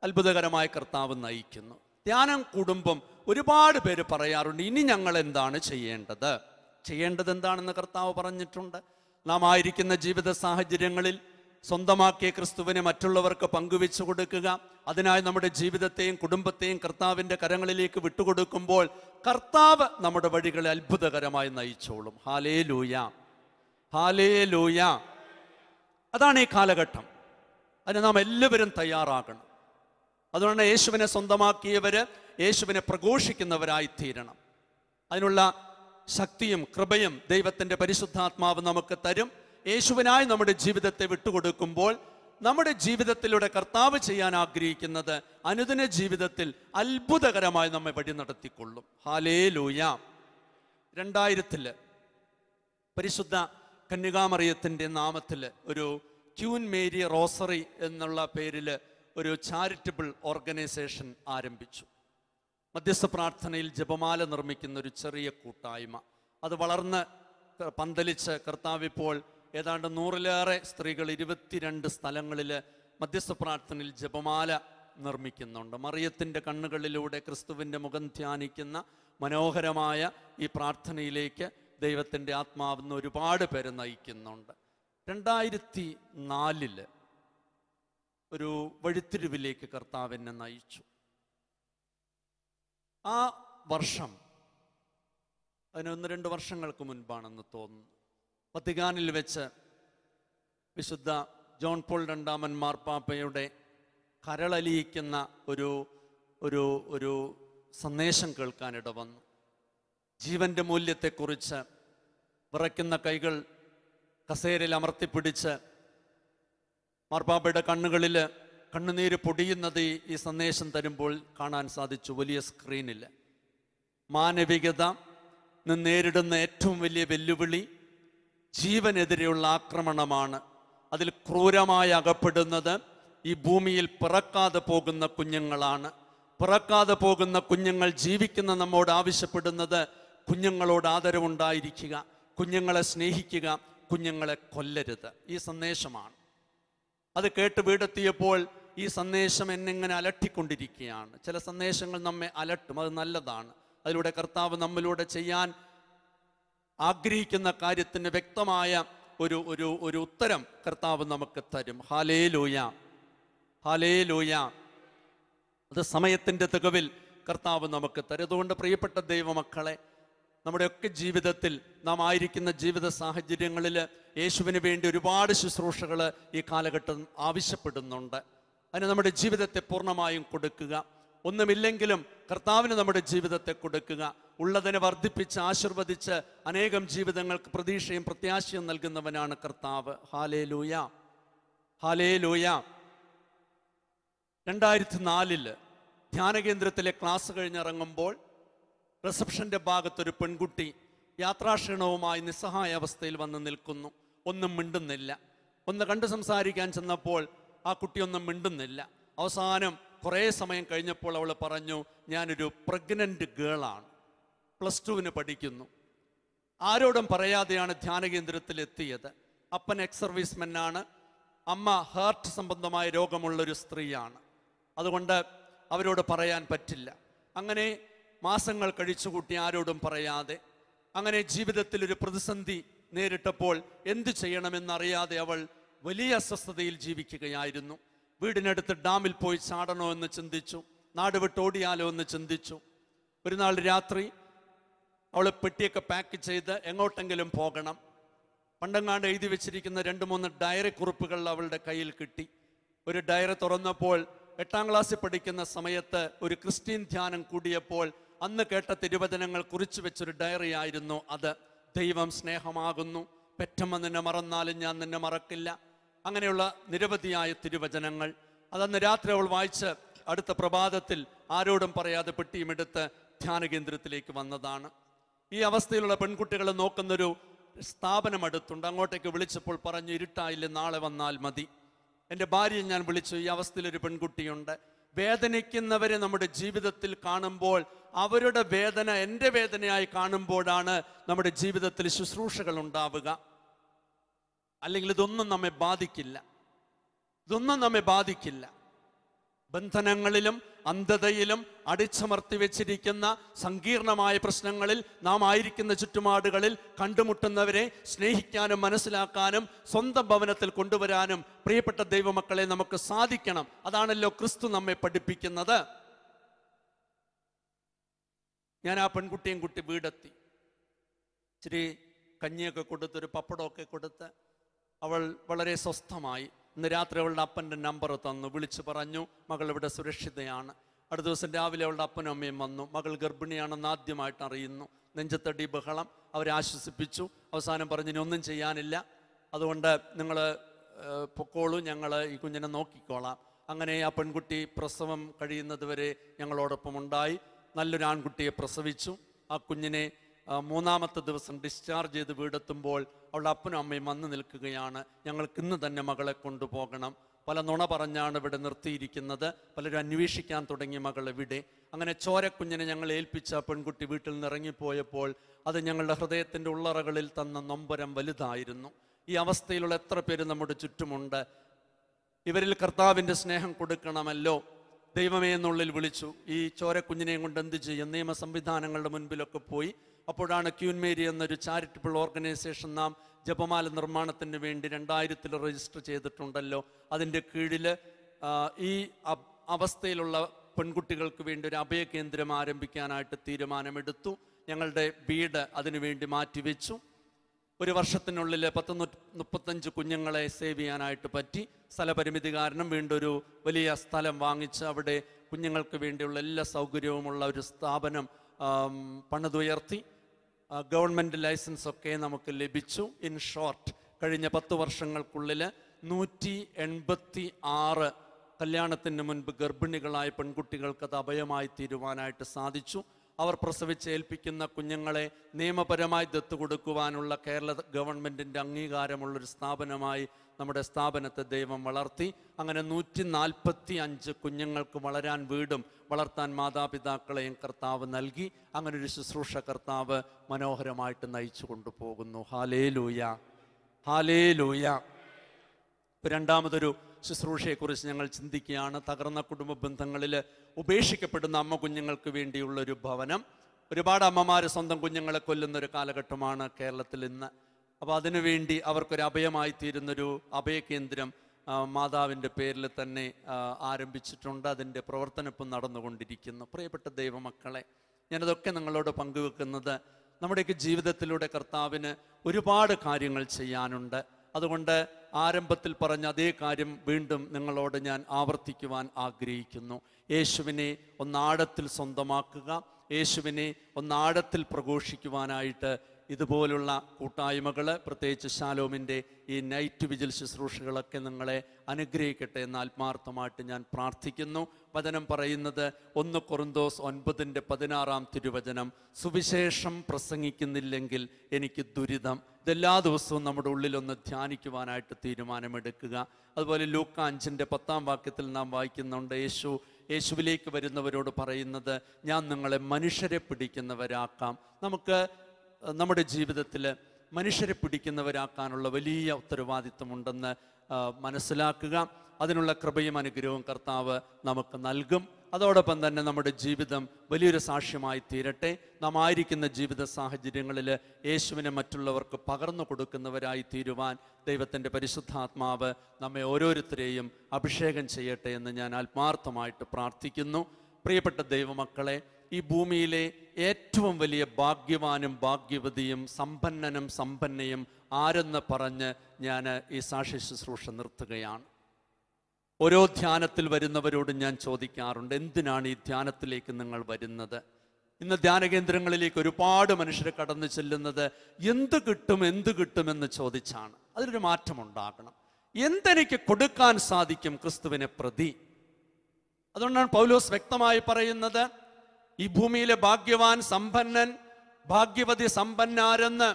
അത്ഭുതകരമായ കർത്താവ് നയിക്കുന്നു. ധ്യാനം കൂടുമ്പം ഒരുപാട് പേര് പറയാറുണ്ട്, ഇനി ഞങ്ങൾ എന്താണ് ചെയ്യേണ്ടത് എന്താണെന്ന് കർത്താവ് പറഞ്ഞിട്ടുണ്ട്. നാം ആയിരിക്കുന്ന ജീവിത സാഹചര്യങ്ങളിൽ സ്വന്തമാക്കിയ ക്രിസ്തുവിനെ മറ്റുള്ളവർക്ക് പങ്കുവെച്ചു കൊടുക്കുക. അതിനായി നമ്മുടെ ജീവിതത്തെയും കുടുംബത്തെയും കർത്താവിൻ്റെ കരങ്ങളിലേക്ക് വിട്ടുകൊടുക്കുമ്പോൾ കർത്താവ് നമ്മുടെ വഴികളെ അത്ഭുതകരമായി നയിച്ചോളും. Hallelujah, hallelujah. അതാണ് ഈ കാലഘട്ടം. അതിന് നാം എല്ലാവരും തയ്യാറാകണം. അതുകൊണ്ട് യേശുവിനെ സ്വന്തമാക്കിയവര് യേശുവിനെ പ്രഘോഷിക്കുന്നവരായി തീരണം. അതിനുള്ള ശക്തിയും കൃപയും ദൈവത്തിൻ്റെ പരിശുദ്ധാത്മാവ് നമുക്ക് തരും. യേശുവിനായി നമ്മുടെ ജീവിതത്തെ വിട്ടുകൊടുക്കുമ്പോൾ നമ്മുടെ ജീവിതത്തിലൂടെ കർത്താവ് ചെയ്യാൻ ആഗ്രഹിക്കുന്നത് അനുദിന ജീവിതത്തിൽ അത്ഭുതകരമായി നമ്മെ വഴി നടത്തിക്കൊള്ളും. ഹല്ലേലൂയ. 2000 പരിശുദ്ധ കന്യകാമറിയത്തിൻ്റെ നാമത്തിൽ ഒരു ക്യൂൻ മേരി റോസറി എന്നുള്ള പേരിൽ ഒരു ചാരിറ്റബിൾ ഓർഗനൈസേഷൻ ആരംഭിച്ചു. മധ്യസ്ഥ പ്രാർത്ഥനയിൽ ജപമാല നിർമ്മിക്കുന്ന ഒരു ചെറിയ കൂട്ടായ്മ. അത് വളർന്ന് പന്തലിച്ച് കർത്താവ് ഇപ്പോൾ ഏതാണ്ട് 100-ലേറെ സ്ത്രീകൾ 22 സ്ഥലങ്ങളിൽ മധ്യസ്ഥ പ്രാർത്ഥനയിൽ ജപമാല നിർമ്മിക്കുന്നുണ്ട്. മറിയത്തിൻ്റെ കണ്ണുകളിലൂടെ ക്രിസ്തുവിൻ്റെ മുഖം ധ്യാനിക്കുന്ന മനോഹരമായ ഈ പ്രാർത്ഥനയിലേക്ക് ദൈവത്തിൻ്റെ ആത്മാവിന്ന് ഒരുപാട് പേര് നയിക്കുന്നുണ്ട്. 2004 ഒരു വഴിത്തിരിവിലേക്ക് കർത്താവ് എന്നെ നയിച്ചു. ആ വർഷം, അതിന് 1-2 വർഷങ്ങൾക്ക് മുൻപാണെന്ന് തോന്നുന്നു, വത്തിക്കാനിൽ വെച്ച് വിശുദ്ധ ജോൺ പോൾ II മാർപ്പാപ്പയുടെ കരളലിയിക്കുന്ന ഒരു സന്ദേശം കേൾക്കാനിട വന്നു. ജീവൻ്റെ മൂല്യത്തെക്കുറിച്ച് വിറയ്ക്കുന്ന കൈകൾ കസേരയിൽ അമർത്തിപ്പിടിച്ച് മാർപ്പാപ്പയുടെ കണ്ണുകളിൽ കണ്ണുനീര് പൊടിയുന്നത് ഈ സന്ദേശം തരുമ്പോൾ കാണാൻ സാധിച്ചു. വലിയ സ്ക്രീനിൽ മാനവികത നേരിടുന്ന ഏറ്റവും വലിയ വെല്ലുവിളി ജീവനെതിരെയുള്ള ആക്രമണമാണ്. അതിൽ ക്രൂരമായി അകപ്പെടുന്നത് ഈ ഭൂമിയിൽ പിറക്കാതെ പോകുന്ന കുഞ്ഞുങ്ങളാണ്. പിറക്കാതെ പോകുന്ന കുഞ്ഞുങ്ങൾ ജീവിക്കുന്ന നമ്മോട് ആവശ്യപ്പെടുന്നത് കുഞ്ഞുങ്ങളോട് ആദരവുണ്ടായിരിക്കുക, കുഞ്ഞുങ്ങളെ സ്നേഹിക്കുക, കുഞ്ഞുങ്ങളെ കൊല്ലരുത്. ഈ സന്ദേശമാണ്. അത് കേട്ട് വീടെത്തിയപ്പോൾ ഈ സന്ദേശം എന്നെങ്ങനെ അലട്ടിക്കൊണ്ടിരിക്കുകയാണ്. ചില സന്ദേശങ്ങൾ നമ്മെ അലട്ടും, അത് നല്ലതാണ്. അതിലൂടെ കർത്താവ് നമ്മിലൂടെ ചെയ്യാൻ ആഗ്രഹിക്കുന്ന കാര്യത്തിന് വ്യക്തമായ ഒരു ഉത്തരം കർത്താവ് നമുക്ക് തരും. Hallelujah, hallelujah. അത് സമയത്തിൻ്റെ തികവിൽ കർത്താവ് നമുക്ക് തരും. അതുകൊണ്ട് പ്രിയപ്പെട്ട ദൈവമക്കളെ, നമ്മുടെയൊക്കെ ജീവിതത്തിൽ നാം ആയിരിക്കുന്ന ജീവിത സാഹചര്യങ്ങളിൽ യേശുവിന് വേണ്ടി ഒരുപാട് ശുശ്രൂഷകൾ ഈ കാലഘട്ടം ആവശ്യപ്പെടുന്നുണ്ട്. അതിന് നമ്മുടെ ജീവിതത്തെ പൂർണ്ണമായും കൊടുക്കുക. ഒന്നുമില്ലെങ്കിലും കർത്താവിന് നമ്മുടെ ജീവിതത്തെ കൊടുക്കുക. ഉള്ളതിനെ വർദ്ധിപ്പിച്ച് ആശീർവദിച്ച് അനേകം ജീവിതങ്ങൾക്ക് പ്രതീക്ഷയും പ്രത്യാശയും നൽകുന്നവനാണ് കർത്താവ്. Hallelujah, hallelujah. 2004 ധ്യാനകേന്ദ്രത്തിലെ ക്ലാസ് കഴിഞ്ഞിറങ്ങുമ്പോൾ റിസപ്ഷൻ്റെ ഭാഗത്തൊരു പെൺകുട്ടി യാത്രാക്ഷീണവുമായി നിസ്സഹായ അവസ്ഥയിൽ വന്ന് നിൽക്കുന്നു. ഒന്നും മിണ്ടുന്നില്ല. ഒന്ന് കണ്ട് സംസാരിക്കാൻ ചെന്നപ്പോൾ ആ കുട്ടിയൊന്നും മിണ്ടുന്നില്ല. അവസാനം കുറേ സമയം കഴിഞ്ഞപ്പോൾ അവൾ പറഞ്ഞു, ഞാനൊരു പ്രഗ്നൻ്റ് ഗേളാണ്, +2 പഠിക്കുന്നു. ആരോടും പറയാതെയാണ് ധ്യാനകേന്ദ്രത്തിൽ എത്തിയത്. അപ്പൻ എക്സ് സർവീസ്മെന്നാണ്, അമ്മ ഹാർട്ട് സംബന്ധമായ രോഗമുള്ളൊരു സ്ത്രീയാണ്. അതുകൊണ്ട് അവരോട് പറയാൻ പറ്റില്ല. അങ്ങനെ മാസങ്ങൾ കഴിച്ചുകൂട്ടി ആരോടും പറയാതെ. അങ്ങനെ ജീവിതത്തിൽ ഒരു പ്രതിസന്ധി നേരിട്ടപ്പോൾ എന്തു ചെയ്യണമെന്നറിയാതെ അവൾ വലിയ അസ്വസ്ഥതയിൽ ജീവിക്കുകയായിരുന്നു. വീടിനടുത്ത് ഡാമിൽ പോയി ചാടണോ എന്ന് ചിന്തിച്ചു, നാട് വിട്ടോടിയാലോ എന്ന് ചിന്തിച്ചു. ഒരു നാൾ രാത്രി അവൾ പെട്ടിയൊക്കെ പാക്ക് ചെയ്ത് എങ്ങോട്ടെങ്കിലും പോകണം. പണ്ടെങ്ങാണ്ട് എഴുതി വെച്ചിരിക്കുന്ന 2-3 ഡയറി കുറിപ്പുകൾ അവളുടെ കയ്യിൽ കിട്ടി. ഒരു ഡയറി തുറന്നപ്പോൾ 8ാം ക്ലാസ്സിൽ പഠിക്കുന്ന സമയത്ത് ഒരു ക്രിസ്ത്യൻ ധ്യാനം കൂടിയപ്പോൾ അന്ന് കേട്ട തിരുവചനങ്ങൾ കുറിച്ചു വെച്ചൊരു ഡയറി ആയിരുന്നു അത്. ദൈവം സ്നേഹമാകുന്നു, പെറ്റമ്മ നിന്നെ മറന്നാലും ഞാൻ നിന്നെ മറക്കില്ല. അങ്ങനെയുള്ള നിരവധിയായ തിരുവചനങ്ങൾ അതന്ന് രാത്രി അവൾ വായിച്ച് അടുത്ത പ്രഭാതത്തിൽ ആരോടും പറയാതെ പെട്ടിയും എടുത്ത് ധ്യാനകേന്ദ്രത്തിലേക്ക് വന്നതാണ്. ഈ അവസ്ഥയിലുള്ള പെൺകുട്ടികളെ നോക്കുന്നൊരു സ്ഥാപനം അടുത്തുണ്ട്. അങ്ങോട്ടേക്ക് വിളിച്ചപ്പോൾ പറഞ്ഞു, ഇരുട്ടായില്ല, നാളെ വന്നാൽ മതി. എൻ്റെ ഭാര്യയെ ഞാൻ വിളിച്ചു. ഈ അവസ്ഥയിലൊരു പെൺകുട്ടിയുണ്ട്. വേദനിക്കുന്നവരെ നമ്മുടെ ജീവിതത്തിൽ കാണുമ്പോൾ അവരുടെ വേദന എൻ്റെ വേദനയായി കാണുമ്പോഴാണ് നമ്മുടെ ജീവിതത്തിൽ ശുശ്രൂഷകൾ ഉണ്ടാവുക. അല്ലെങ്കിൽ ഇതൊന്നും നമ്മെ ബാധിക്കില്ല, ഇതൊന്നും നമ്മെ ബാധിക്കില്ല. ബന്ധനങ്ങളിലും അന്ധതയിലും അടിച്ചമർത്തി വെച്ചിരിക്കുന്ന സങ്കീർണമായ പ്രശ്നങ്ങളിൽ നാം ആയിരിക്കുന്ന ചുറ്റുപാടുകളിൽ കണ്ടുമുട്ടുന്നവരെ സ്നേഹിക്കാനും മനസ്സിലാക്കാനും സ്വന്തം ഭവനത്തിൽ കൊണ്ടുവരാനും പ്രിയപ്പെട്ട ദൈവമക്കളെ നമുക്ക് സാധിക്കണം. അതാണല്ലോ ക്രിസ്തു നമ്മെ പഠിപ്പിക്കുന്നത്. ഞാൻ ആ പെൺകുട്ടിയും കുട്ടി വീടെത്തി. ഇച്ചിരി കഞ്ഞിയൊക്കെ കൊടുത്ത് ഒരു പപ്പടമൊക്കെ കൊടുത്ത് അവൾ വളരെ സ്വസ്ഥമായി. ഇന്ന് രാത്രി അവളുടെ അപ്പൻ്റെ നമ്പർ തന്നു, വിളിച്ചു പറഞ്ഞു മകൾ ഇവിടെ സുരക്ഷിതയാണ്. അടുത്ത ദിവസം രാവിലെ അവളുടെ അപ്പനും അമ്മയും വന്നു. മകൾ ഗർഭിണിയാണെന്ന് ആദ്യമായിട്ട് അറിയുന്നു. നെഞ്ചത്തടി ബഹളം. അവരെ ആശ്വസിപ്പിച്ചു. അവസാനം പറഞ്ഞു, ഇനി ഒന്നും ചെയ്യാനില്ല, അതുകൊണ്ട് നിങ്ങൾ പൊക്കോളൂ, ഞങ്ങൾ ഈ കുഞ്ഞിനെ നോക്കിക്കോളാം. അങ്ങനെ ആ പെൺകുട്ടി പ്രസവം കഴിയുന്നത് വരെ ഞങ്ങളോടൊപ്പം ഉണ്ടായി. നല്ലൊരു ആൺകുട്ടിയെ പ്രസവിച്ചു. ആ കുഞ്ഞിനെ 3ാമത്തെ ദിവസം ഡിസ്ചാർജ് ചെയ്ത് വീടെത്തുമ്പോൾ അവളുടെ അപ്പനും അമ്മയും വന്ന് നിൽക്കുകയാണ്. ഞങ്ങൾക്ക് ഇന്ന് തന്നെ മകളെ കൊണ്ടുപോകണം. പല നുണ പറഞ്ഞാണ് ഇവിടെ നിർത്തിയിരിക്കുന്നത്. പലരും അന്വേഷിക്കാൻ തുടങ്ങി മകൾ എവിടെ. അങ്ങനെ ചോരക്കുഞ്ഞിനെ ഞങ്ങൾ ഏൽപ്പിച്ച പെൺകുട്ടി വീട്ടിൽ നിന്ന് ഇറങ്ങിപ്പോയപ്പോൾ അത് ഞങ്ങളുടെ ഹൃദയത്തിൻ്റെ ഉള്ളറകളിൽ തന്ന നൊമ്പരം വലുതായിരുന്നു. ഈ അവസ്ഥയിലുള്ള എത്ര പേര് നമ്മുടെ ചുറ്റുമുണ്ട്. ഇവരിൽ കർത്താവിൻ്റെ സ്നേഹം കൊടുക്കണമല്ലോ. ദൈവമേ എന്നുള്ളിൽ വിളിച്ചു. ഈ ചോരക്കുഞ്ഞിനെയും കൊണ്ട് എന്ത് ചെയ്യും? നിയമ സംവിധാനങ്ങളുടെ മുൻപിലൊക്കെ പോയി. അപ്പോഴാണ് ക്യൂൻ മേരി എന്നൊരു ചാരിറ്റബിൾ ഓർഗനൈസേഷൻ നാം ജപമാല നിർമ്മാണത്തിന് വേണ്ടി 2000 രജിസ്റ്റർ ചെയ്തിട്ടുണ്ടല്ലോ. അതിൻ്റെ കീഴിൽ ഈ അവസ്ഥയിലുള്ള പെൺകുട്ടികൾക്ക് വേണ്ടി ഒരു അഭയകേന്ദ്രം ആരംഭിക്കാനായിട്ട് തീരുമാനമെടുത്തു. ഞങ്ങളുടെ വീട് അതിനുവേണ്ടി മാറ്റിവെച്ചു. 1 വർഷത്തിനുള്ളിൽ 10-35 കുഞ്ഞുങ്ങളെ സേവ് ചെയ്യാനായിട്ട് പറ്റി. സ്ഥലപരിമിതി കാരണം വീണ്ടും ഒരു വലിയ സ്ഥലം വാങ്ങിച്ച് അവിടെ കുഞ്ഞുങ്ങൾക്ക് വേണ്ടിയുള്ള എല്ലാ സൗകര്യവുമുള്ള ഒരു സ്ഥാപനം പണിതുയർത്തി. ഗവൺമെൻറ് ലൈസൻസൊക്കെ നമുക്ക് ലഭിച്ചു. ഇൻ ഷോർട്ട്, കഴിഞ്ഞ 10 വർഷങ്ങൾക്കുള്ളിൽ 186 കല്യാണത്തിന് മുൻപ് ഗർഭിണികളായ പെൺകുട്ടികൾക്ക് അത് അഭയമായി തീരുവാനായിട്ട് സാധിച്ചു. അവർ പ്രസവിച്ച് ഏൽപ്പിക്കുന്ന കുഞ്ഞുങ്ങളെ നിയമപരമായി ദത്ത് കൊടുക്കുവാനുള്ള കേരള ഗവൺമെൻറ്റിൻ്റെ അംഗീകാരമുള്ളൊരു സ്ഥാപനമായി നമ്മുടെ സ്ഥാപനത്തെ ദൈവം വളർത്തി. അങ്ങനെ 145 കുഞ്ഞുങ്ങൾക്ക് വളരാൻ വീടും വളർത്താൻ മാതാപിതാക്കളെയും കർത്താവ് നൽകി. അങ്ങനെ ഒരു ശുശ്രൂഷ കർത്താവ് മനോഹരമായിട്ട് നയിച്ചു കൊണ്ടുപോകുന്നു. Hallelujah, hallelujah. രണ്ടാമതൊരു ശുശ്രൂഷയെക്കുറിച്ച് ഞങ്ങൾ ചിന്തിക്കുകയാണ്. തകർന്ന കുടുംബ ബന്ധങ്ങളിൽ ഉപേക്ഷിക്കപ്പെടുന്ന അമ്മ കുഞ്ഞുങ്ങൾക്ക് വേണ്ടിയുള്ളൊരു ഭവനം. ഒരുപാട് അമ്മമാർ സ്വന്തം കുഞ്ഞുങ്ങളെ കൊല്ലുന്നൊരു കാലഘട്ടമാണ് കേരളത്തിൽ ഇന്ന്. അപ്പോൾ അതിനുവേണ്ടി അവർക്കൊരു അഭയമായി തീരുന്നൊരു അഭയകേന്ദ്രം മാതാവിൻ്റെ പേരിൽ തന്നെ ആരംഭിച്ചിട്ടുണ്ട്. അതിൻ്റെ പ്രവർത്തനം ഇപ്പം നടന്നുകൊണ്ടിരിക്കുന്നു. പ്രിയപ്പെട്ട ദൈവമക്കളെ, ഞാനതൊക്കെ നിങ്ങളോട് പങ്കുവെക്കുന്നത് നമ്മുടെയൊക്കെ ജീവിതത്തിലൂടെ കർത്താവിന് ഒരുപാട് കാര്യങ്ങൾ ചെയ്യാനുണ്ട്. അതുകൊണ്ട് ആരംഭത്തിൽ പറഞ്ഞ അതേ കാര്യം വീണ്ടും നിങ്ങളോട് ഞാൻ ആവർത്തിക്കുവാൻ ആഗ്രഹിക്കുന്നു. യേശുവിനെ ഒന്നാഴത്തിൽ സ്വന്തമാക്കുക, യേശുവിനെ ഒന്നാഴത്തിൽ പ്രഘോഷിക്കുവാനായിട്ട് ഇതുപോലുള്ള കൂട്ടായ്മകൾ, പ്രത്യേകിച്ച് ശാലോമിൻ്റെ ഈ നൈറ്റ് വിജിൽ ശുശ്രൂഷകളൊക്കെ നിങ്ങളെ അനുഗ്രഹിക്കട്ടെ എന്ന് ആത്മാർത്ഥമായിട്ട് ഞാൻ പ്രാർത്ഥിക്കുന്നു. വചനം പറയുന്നത് 1 കൊറിന്തോസ് 9:16 തിരുവചനം, സുവിശേഷം പ്രസംഗിക്കുന്നില്ലെങ്കിൽ എനിക്ക് ദുരിതം. ഇതെല്ലാ ദിവസവും നമ്മുടെ ഉള്ളിലൊന്ന് ധ്യാനിക്കുവാനായിട്ട് തീരുമാനമെടുക്കുക. അതുപോലെ ലൂക്ക 5:10 നാം വായിക്കുന്നുണ്ട്, യേശുവിലേക്ക് വരുന്നവരോട് പറയുന്നത്, ഞാൻ നിങ്ങളെ മനുഷ്യരെ പിടിക്കുന്നവരാക്കാം. നമുക്ക് നമ്മുടെ ജീവിതത്തിൽ മനുഷ്യരെ പിടിക്കുന്നവരാക്കാനുള്ള വലിയ ഉത്തരവാദിത്വമുണ്ടെന്ന് മനസ്സിലാക്കുക. അതിനുള്ള കൃപയും അനുഗ്രഹവും കർത്താവ് നമുക്ക് നൽകും. അതോടൊപ്പം തന്നെ നമ്മുടെ ജീവിതം വലിയൊരു സാക്ഷ്യമായി തീരട്ടെ. നാം ആയിരിക്കുന്ന ജീവിത സാഹചര്യങ്ങളിൽ യേശുവിനെ മറ്റുള്ളവർക്ക് പകർന്നു കൊടുക്കുന്നവരായി തീരുവാൻ ദൈവത്തിൻ്റെ പരിശുദ്ധാത്മാവ് നമ്മെ ഓരോരുത്തരെയും അഭിഷേകം ചെയ്യട്ടെ എന്ന് ഞാൻ ആത്മാർത്ഥമായിട്ട് പ്രാർത്ഥിക്കുന്നു. പ്രിയപ്പെട്ട ദൈവമക്കളെ, ഈ ഭൂമിയിലെ ഏറ്റവും വലിയ ഭാഗ്യവാനും ഭാഗ്യവതിയും സമ്പന്നനും സമ്പന്നയും ആരെന്ന് പറഞ്ഞ് ഞാൻ ഈ സാക്ഷ്യ ശുശ്രൂഷ നിർത്തുകയാണ്. ഓരോ ധ്യാനത്തിൽ വരുന്നവരോട് ഞാൻ ചോദിക്കാറുണ്ട്, എന്തിനാണ് ഈ ധ്യാനത്തിലേക്ക് നിങ്ങൾ വരുന്നത്? ഇന്ന് ധ്യാനകേന്ദ്രങ്ങളിലേക്ക് ഒരുപാട് മനുഷ്യർ കടന്നു ചെല്ലുന്നത് എന്ത് കിട്ടുമെന്ന് ചോദിച്ചാണ്. അതിലൊരു മാറ്റമുണ്ടാകണം. എന്തെനിക്ക് കൊടുക്കാൻ സാധിക്കും ക്രിസ്തുവിനെ പ്രതി? അതുകൊണ്ടാണ് പൗലോസ് വ്യക്തമായി പറയുന്നത്, ഈ ഭൂമിയിലെ ഭാഗ്യവാൻ സമ്പന്നൻ ഭാഗ്യവതി സമ്പന്നാരെന്ന്.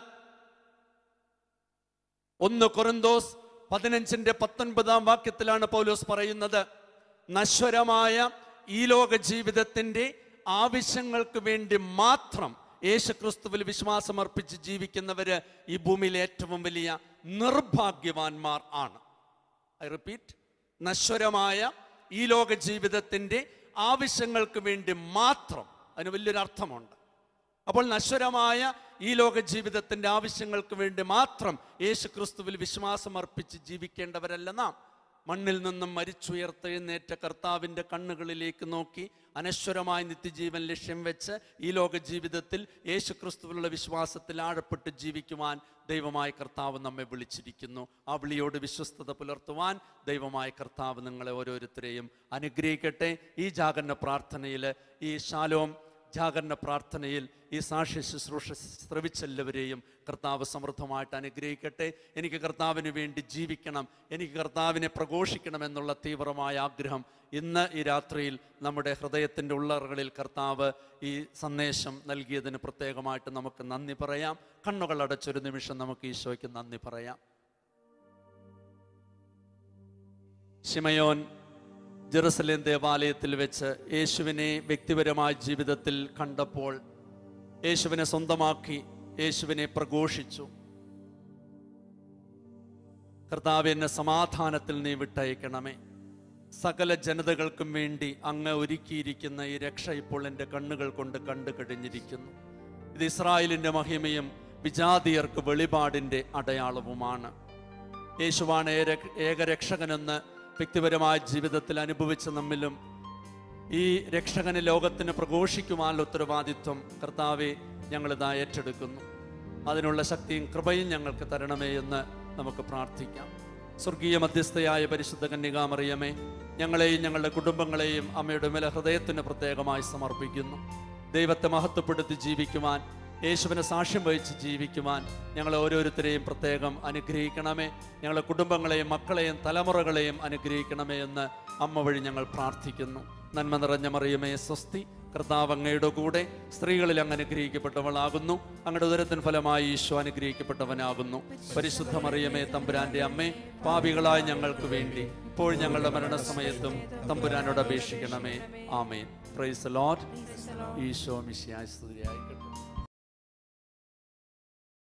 1 കൊറിന്തോസ് 15:19 പൗലോസ് പറയുന്നത്, നശ്വരമായ ഈ ലോക ജീവിതത്തിൻ്റെ ആവശ്യങ്ങൾക്ക് വേണ്ടി മാത്രം യേശുക്രിസ്തുവിൽ വിശ്വാസമർപ്പിച്ച് ജീവിക്കുന്നവര് ഈ ഭൂമിയിലെ ഏറ്റവും വലിയ നിർഭാഗ്യവാന്മാർ ആണ്. ഐ റിപ്പീറ്റ്, നശ്വരമായ ഈ ലോക ജീവിതത്തിൻ്റെ ആവശ്യങ്ങൾക്ക് വേണ്ടി മാത്രം. അതിന് വലിയൊരു അർത്ഥമുണ്ട്. അപ്പോൾ നശ്വരമായ ഈ ലോക ജീവിതത്തിൻ്റെ ആവശ്യങ്ങൾക്ക് വേണ്ടി മാത്രം യേശുക്രിസ്തുവിൽ വിശ്വാസം അർപ്പിച്ച് ജീവിക്കേണ്ടവരല്ല നാം. മണ്ണിൽ നിന്നും മരിച്ചുയർത്തെഴുന്നേറ്റ കർത്താവിൻ്റെ കണ്ണുകളിലേക്ക് നോക്കി അനശ്വരമായ നിത്യജീവൻ ലക്ഷ്യം വെച്ച് ഈ ലോക ജീവിതത്തിൽ യേശുക്രിസ്തുവിലുള്ള വിശ്വാസത്തിൽ ആഴപ്പെട്ട് ജീവിക്കുവാൻ ദൈവമായ കർത്താവ് നമ്മെ വിളിച്ചിരിക്കുന്നു. ആ വിളിയോട് വിശ്വസ്തത പുലർത്തുവാൻ ദൈവമായ കർത്താവ് നിങ്ങളെ ഓരോരുത്തരെയും അനുഗ്രഹിക്കട്ടെ. ഈ ജാഗരണ പ്രാർത്ഥനയിൽ, ഈ ശാലോം ജാഗരണ പ്രാർത്ഥനയിൽ ഈ സാക്ഷ്യ ശുശ്രൂഷ ശ്രവിച്ചെല്ലാവരെയും കർത്താവ് സമൃദ്ധമായിട്ട് അനുഗ്രഹിക്കട്ടെ. എനിക്ക് കർത്താവിന് വേണ്ടി ജീവിക്കണം, എനിക്ക് കർത്താവിനെ പ്രഘോഷിക്കണം എന്നുള്ള തീവ്രമായ ആഗ്രഹം ഇന്ന് ഈ രാത്രിയിൽ നമ്മുടെ ഹൃദയത്തിൻ്റെ ഉള്ളറകളിൽ കർത്താവ് ഈ സന്ദേശം നൽകിയതിന് പ്രത്യേകമായിട്ട് നമുക്ക് നന്ദി പറയാം. കണ്ണുകൾ അടച്ചൊരു നിമിഷം നമുക്ക് ഈശോയ്ക്ക് നന്ദി പറയാം. ശിമയോൻ ജെറുസലേം ദേവാലയത്തിൽ വെച്ച് യേശുവിനെ വ്യക്തിപരമായ ജീവിതത്തിൽ കണ്ടപ്പോൾ യേശുവിനെ സ്വന്തമാക്കി, യേശുവിനെ പ്രഘോഷിച്ചു. കർത്താവേ, എന്നെ സമാധാനത്തിൽ നീ വിട്ടയക്കണമേ. സകല ജനതകൾക്കും വേണ്ടി അങ്ങ് ഒരുക്കിയിരിക്കുന്ന ഈ രക്ഷ ഇപ്പോൾ എൻ്റെ കണ്ണുകൾ കൊണ്ട് കണ്ടു കഴിഞ്ഞിരിക്കുന്നു. ഇത് ഇസ്രായേലിൻ്റെ മഹിമയും വിജാതിയർക്ക് വെളിപാടിൻ്റെ അടയാളവുമാണ്. യേശുവാണ് ഏകരക്ഷകനെന്ന് വ്യക്തിപരമായ ജീവിതത്തിൽ അനുഭവിച്ച നമ്മിലും ഈ രക്ഷകന് ലോകത്തിന് പ്രഘോഷിക്കുവാനുള്ള ഉത്തരവാദിത്വം കർത്താവെ ഞങ്ങളിതാ ഏറ്റെടുക്കുന്നു. അതിനുള്ള ശക്തിയും കൃപയും ഞങ്ങൾക്ക് തരണമേ എന്ന് നമുക്ക് പ്രാർത്ഥിക്കാം. സ്വർഗീയ മധ്യസ്ഥയായ പരിശുദ്ധ കന്യകാമറിയമേ, ഞങ്ങളെയും ഞങ്ങളുടെ കുടുംബങ്ങളെയും അമ്മയുടെ മേലെ ഹൃദയത്തിന് പ്രത്യേകമായി സമർപ്പിക്കുന്നു. ദൈവത്തെ മഹത്വപ്പെടുത്തി ജീവിക്കുവാൻ, യേശുവിനെ സാക്ഷ്യം വഹിച്ച് ജീവിക്കുവാൻ ഞങ്ങളെ ഓരോരുത്തരെയും പ്രത്യേകം അനുഗ്രഹിക്കണമേ. ഞങ്ങളുടെ കുടുംബങ്ങളെയും മക്കളെയും തലമുറകളെയും അനുഗ്രഹിക്കണമേ എന്ന് അമ്മ വഴി ഞങ്ങൾ പ്രാർത്ഥിക്കുന്നു. നന്മ നിറഞ്ഞ മറിയമേ സ്വസ്തി, കർത്താവ് അങ്ങയുടെ കൂടെ സ്ത്രീകളിൽ അങ്ങ് അനുഗ്രഹിക്കപ്പെട്ടവളാകുന്നു. അങ്ങയുടെ ഉദരത്തിൻ ഫലമായി ഈശോ അനുഗ്രഹിക്കപ്പെട്ടവനാകുന്നു. പരിശുദ്ധ മറിയമേ തമ്പുരാന്റെ അമ്മേ, പാപികളായ ഞങ്ങൾക്ക് വേണ്ടി ഇപ്പോൾ ഞങ്ങളുടെ മരണസമയത്തും തമ്പുരാനോട് അപേക്ഷിക്കണമേ. ആമേൻ. Praise the lord. ഈശോ മിശിഹായ സ്തുതിയായിരിക്കട്ടെ.